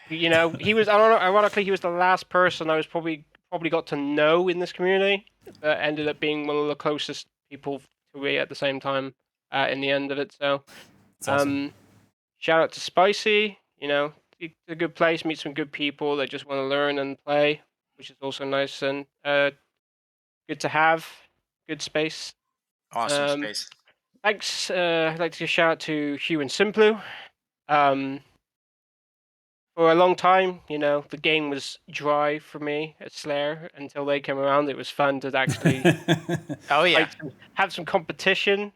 he was, I don't know, ironically, he was the last person I was probably got to know in this community that ended up being one of the closest people to me at the same time in the end of it. So, awesome. Shout out to Spicy. It's a good place, meet some good people that just want to learn and play, which is also nice and good to have. Good space. Awesome space. Thanks. I'd like to give a shout out to Hugh and Simplu. For a long time, the game was dry for me at Slayer until they came around. It was fun to actually have some competition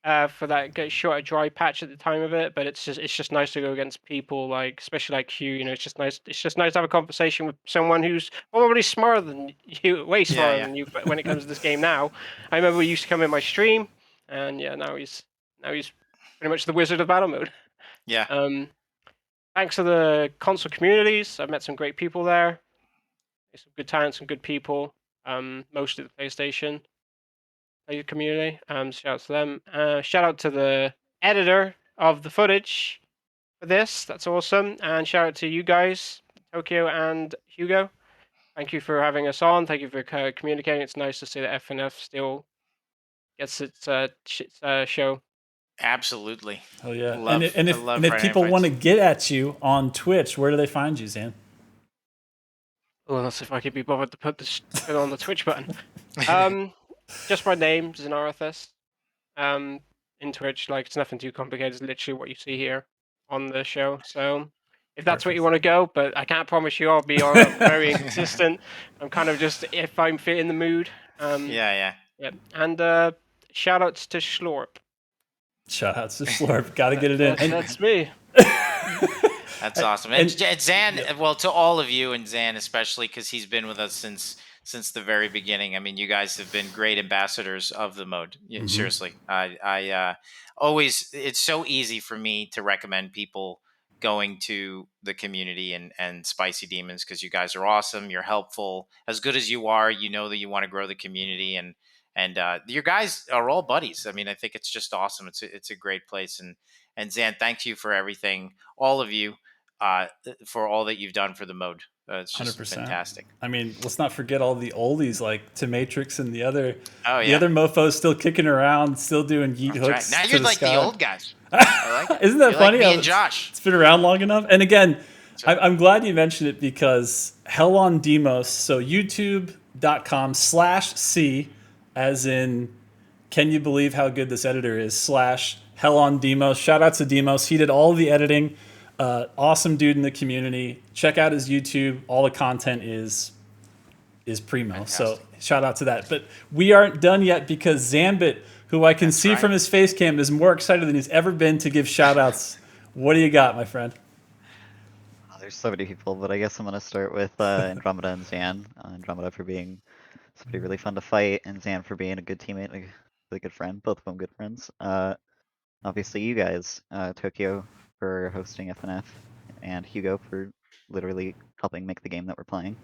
for that short dry patch at the time of it. But it's just nice to go against people especially like Hugh. It's just nice. It's just nice to have a conversation with someone who's probably smarter than you, way smarter than you when it comes to this game. Now, I remember he used to come in my stream, and now he's pretty much the wizard of battle mode. Yeah. Thanks to the console communities, I've met some great people there. Some good talent, some good people. Mostly the PlayStation community. Shout out to them. Shout out to the editor of the footage for this. That's awesome. And shout out to you guys, Tokyo and Hugo. Thank you for having us on. Thank you for communicating. It's nice to see that FNF still gets its show. Absolutely. Oh yeah. And if people want to get at you on Twitch, where do they find you, Zan? Oh, let's see if I can be bothered to put it on the Twitch button. Just my name, ZanarathaZ. In Twitch, it's nothing too complicated. It's literally what you see here on the show. So if that's what you want to go, but I can't promise you I'll be very inconsistent. I'm kind of just if I'm fit in the mood. Yeah. And shout outs to Schlorp. Shout outs to Schlorp. Got to get it in. That's me. That's awesome. And Zan, well, to all of you, and Zan especially, because he's been with us since the very beginning. I mean, you guys have been great ambassadors of the mode. Seriously, I always, it's so easy for me to recommend people going to the community and Spicy Demons because you guys are awesome. You're helpful. As good as you are, you know that you want to grow the community, and your guys are all buddies. I mean, I think it's just awesome. It's a great place. And Zan, thank you for everything, all of you, for all that you've done for the mode. It's just 100%. Fantastic. I mean, let's not forget all the oldies like Matrix and the other mofos still kicking around, still doing yeet hooks. Right. Now you're like the old guys. I like Isn't that funny? Like me and Josh. It's been around long enough. And again, I'm glad you mentioned it because Hell on Demos, so youtube.com/C, as in, can you believe how good this editor is, /Hell on Demos. Shout out to Demos. He did all the editing. Awesome dude in the community. Check out his YouTube. All the content is primo. Fantastic. So shout out to that. But we aren't done yet because Zambitt, who I can see from his face cam, is more excited than he's ever been to give shout outs. What do you got, my friend? Oh, there's so many people, but I guess I'm going to start with Andromida and Zan. Andromida for being somebody really fun to fight, and Zan for being a good teammate, a really good friend. Both of them good friends. Obviously, you guys, Tokyo for hosting FNF, and Hugo for literally helping make the game that we're playing.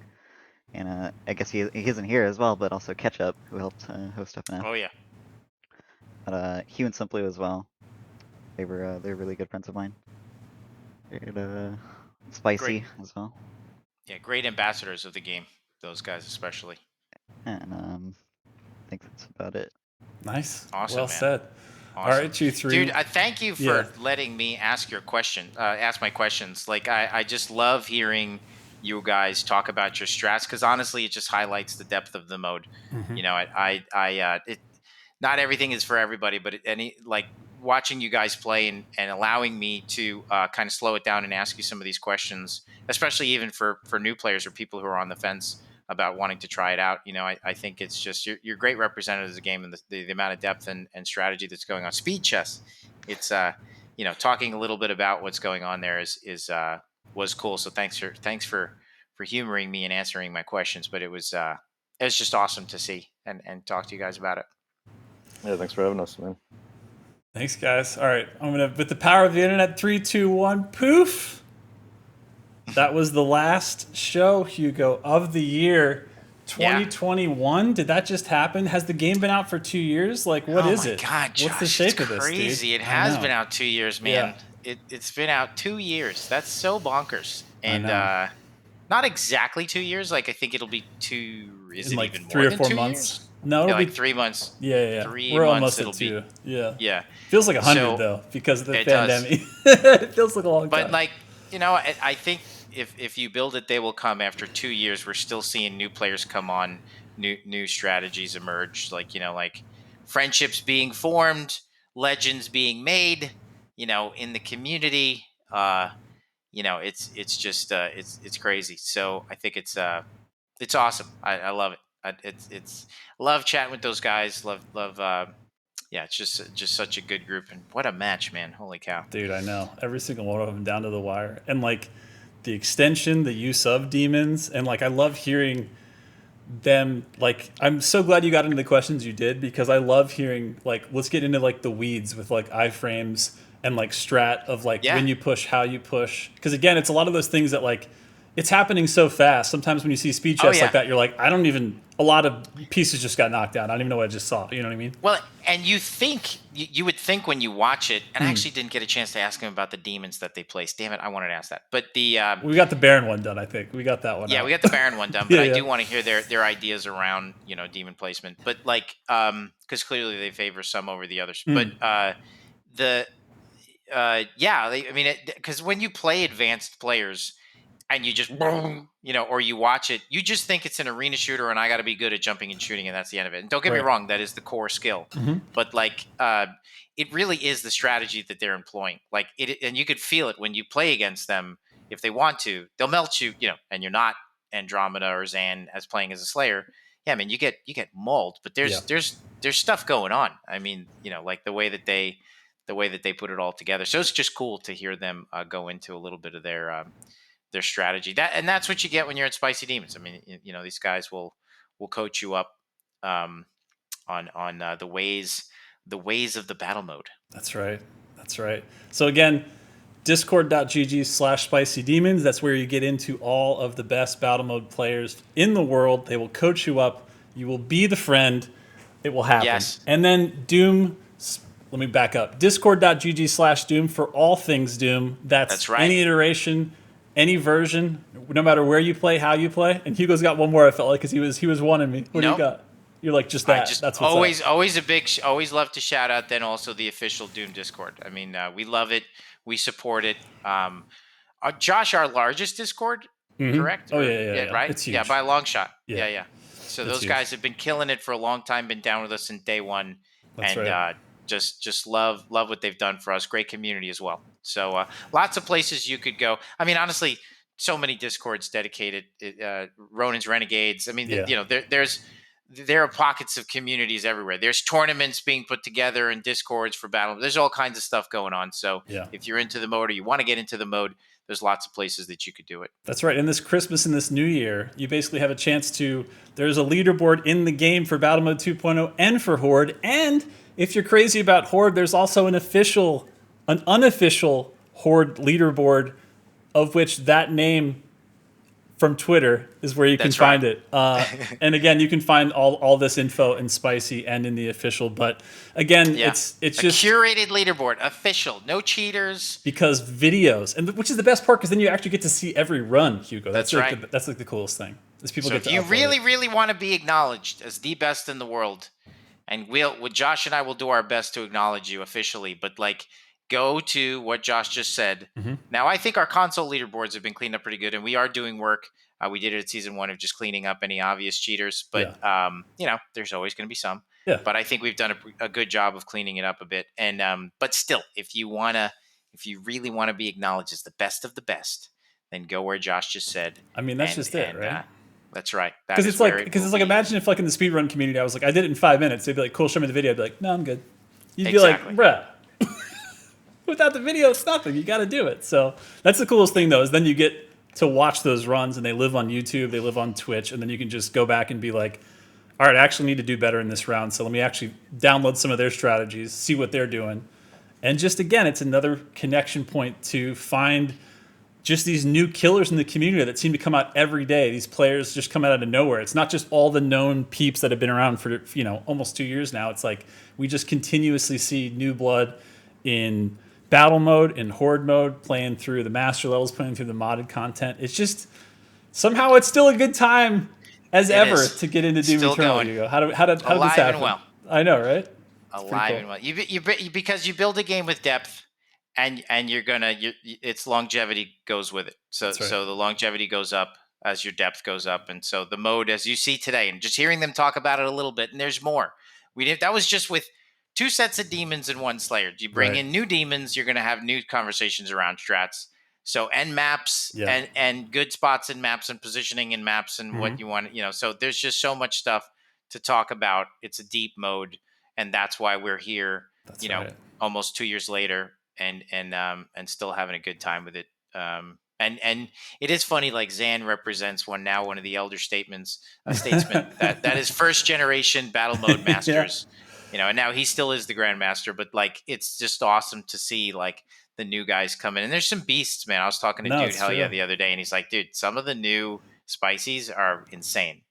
And I guess he isn't here as well, but also Ketchup, who helped host FNF. Oh yeah. But Hugh and Simplu as well. They're really good friends of mine. And Spicy as well. Yeah, great ambassadors of the game. Those guys especially. And I think that's about it. Nice. Awesome. Well said. Awesome. All right, you three. Dude, I thank you for letting me ask your question. Ask my questions. Like I just love hearing you guys talk about your strats because honestly, it just highlights the depth of the mode. Mm-hmm. You know, not everything is for everybody, but watching you guys play and allowing me to kind of slow it down and ask you some of these questions, especially even for new players or people who are on the fence about wanting to try it out. You know, I think it's just you're great representatives of the game and the amount of depth and strategy that's going on. Speed chess, it's talking a little bit about what's going on there was cool. So thanks for humoring me and answering my questions. But it was was just awesome to see and talk to you guys about it. Yeah, thanks for having us, man. Thanks, guys. All right, I'm gonna, with the power of the internet, 3, 2, 1, poof. That was the last show, Hugo, of the year 2021. Yeah. Did that just happen? Has the game been out for 2 years? Like, what is it? Oh my God, Josh, what's the shape of this, crazy. dude? It has been out 2 years, man. Yeah. It's been out 2 years. That's so bonkers. And not exactly 2 years. Like, I think it'll be two. Is in it like even 3 more or 4 than 2 months? years? No, yeah, like 3 months. Yeah. 3 We're months. almost at 2. Yeah. Yeah. Feels like 100 though because of the it pandemic. It feels like a long time. But like, you know, I think if you build it, they will come. After 2 years, we're still seeing new players come on, new strategies emerge. Like, you know, like friendships being formed, legends being made. You know, in the community. You know, it's just it's crazy. So I think it's awesome. I love it. It's love chatting with those guys. Love. Yeah, it's just such a good group, and what a match, man! Holy cow, dude! I know every single one of them down to the wire, and like the extension, the use of demons, and like I love hearing them. Like, I'm so glad you got into the questions you did, because I love hearing, like, let's get into like the weeds with like iframes and like strat of like when you push, how you push, because again, it's a lot of those things that like it's happening so fast. Sometimes when you see speed chests like that, you're like, a lot of pieces just got knocked down. I don't even know what I just saw. You know what I mean? Well, and you would think when you watch it, and I actually didn't get a chance to ask him about the demons that they placed. Damn it, I wanted to ask that. But we got the Baron one done, I think. We got that one out. We got the Baron one done, but I do want to hear their ideas around, you know, demon placement. But like, because clearly they favor some over the others. But because when you play advanced players, and you just, you know, or you watch it, you just think it's an arena shooter and I got to be good at jumping and shooting, and that's the end of it. And don't get me wrong, that is the core skill. But like, it really is the strategy that they're employing. Like and you could feel it when you play against them. If they want to, they'll melt you, you know, and you're not Andromida or Zan as playing as a Slayer. Yeah, I mean, you get mauled, but there's stuff going on. I mean, you know, like the way that they put it all together. So it's just cool to hear them go into a little bit of their strategy. That's what you get when you're at Spicy Demons. I mean, you know, these guys will coach you up on the ways of the battle mode. That's right. So again, discord.gg/spicydemons. That's where you get into all of the best battle mode players in the world. They will coach you up. You will be the friend. It will happen. Yes. And then Doom. Let me back up. Discord.gg/Doom for all things Doom. That's right. Any iteration, any version, no matter where you play, how you play. And Hugo's got one more. I felt like, because he was wanting me. What do you got? You're like, just that. That's what's always love to shout out. Then also the official Doom Discord. I mean, we love it. We support it. Josh, our largest Discord, correct? Oh yeah, right. It's huge. Yeah, by a long shot. Yeah. So it's those guys have been killing it for a long time. Been down with us since day one. That's right. Just love what they've done for us. Great community as well. So lots of places you could go. I mean, honestly, so many Discords dedicated. Ronin's Renegades. I mean, you know, there are pockets of communities everywhere. There's tournaments being put together in Discords for battle. There's all kinds of stuff going on. So if you're into the mode or you want to get into the mode, there's lots of places that you could do it. That's right. And this Christmas and this New Year, you basically have a chance to. There's a leaderboard in the game for Battle Mode 2.0 and for Horde. And if you're crazy about Horde, there's also an unofficial Horde leaderboard, of which that name from Twitter is where you can find it. And again, you can find all this info in Spicy and in the official. But again, it's just curated leaderboard, official, no cheaters. Because videos, and which is the best part, because then you actually get to see every run, Hugo. That's right. That's like the coolest thing. Is people get to if you really want to be acknowledged as the best in the world, and Josh and I will do our best to acknowledge you officially, but like, go to what Josh just said. Now, I think our console leaderboards have been cleaned up pretty good, and we are doing work. We did it at season 1 of just cleaning up any obvious cheaters, but you know, there's always going to be some. But I think we've done a good job of cleaning it up a bit. And but still, if you really want to be acknowledged as the best of the best, then go where Josh just said. I mean, that's just it, right? That's right. Because it's like imagine if like in the speedrun community, I was like, I did it in 5 minutes. They'd be like, cool, show me the video. I'd be like, no, I'm good. You'd be like, bruh. Without the video, it's nothing. You got to do it. So that's the coolest thing, though, is then you get to watch those runs, and they live on YouTube, they live on Twitch, and then you can just go back and be like, all right, I actually need to do better in this round, so let me actually download some of their strategies, see what they're doing. And just, again, it's another connection point to find just these new killers in the community that seem to come out every day. These players just come out of nowhere. It's not just all the known peeps that have been around for, you know, almost 2 years now. It's like we just continuously see new blood in battle mode, in horde mode, playing through the master levels, playing through the modded content. It's just, somehow it's still a good time as ever to get into Doom Eternal, Hugo. How did this happen? Well. I know, right? Alive and well. Because you build a game with depth, and its longevity goes with it. So right. So the longevity goes up as your depth goes up, and so the mode, as you see today, and just hearing them talk about it a little bit, and there's more. That was just with 2 sets of demons and 1 slayer. You bring in new demons, you're going to have new conversations around strats. So, and maps, and good spots in maps, and positioning in maps, and what you want, so there's just so much stuff to talk about. It's a deep mode, and that's why we're here, almost 2 years later, and still having a good time with it. And it is funny, like Zan represents one of the elder statesmen that is first generation battle mode masters, and now he still is the grandmaster, but like, it's just awesome to see like the new guys come in, and there's some beasts, man. I was talking to Dude Hell Yeah the other day, and he's like, dude, some of the new spices are insane.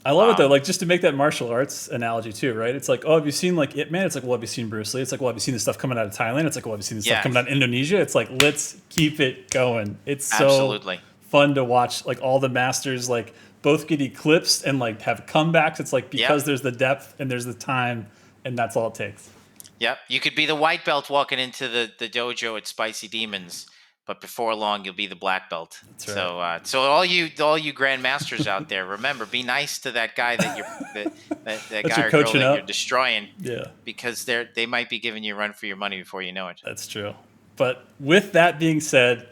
I love it though, like, just to make that martial arts analogy too, right? It's like, oh, have you seen like Ip Man? It's like, well, have you seen Bruce Lee? It's like, well, have you seen the stuff coming out of Thailand? It's like, well, have you seen the stuff coming out of Indonesia? It's like, let's keep it going. It's so fun to watch, like, all the masters like both get eclipsed and like have comebacks. It's like, because there's the depth and there's the time, and that's all it takes. Yep, you could be the white belt walking into the dojo at Spicy Demons, but before long you'll be the black belt. That's right. So all you grandmasters out there, remember, be nice to that guy that guy or girl that you're destroying. Yeah, because they might be giving you a run for your money before you know it. That's true. But with that being said,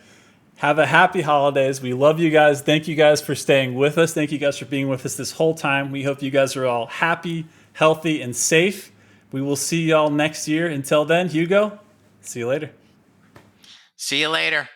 have a happy holidays. We love you guys. Thank you guys for staying with us. Thank you guys for being with us this whole time. We hope you guys are all happy, healthy, and safe. We will see y'all next year. Until then, Hugo, see you later. See you later.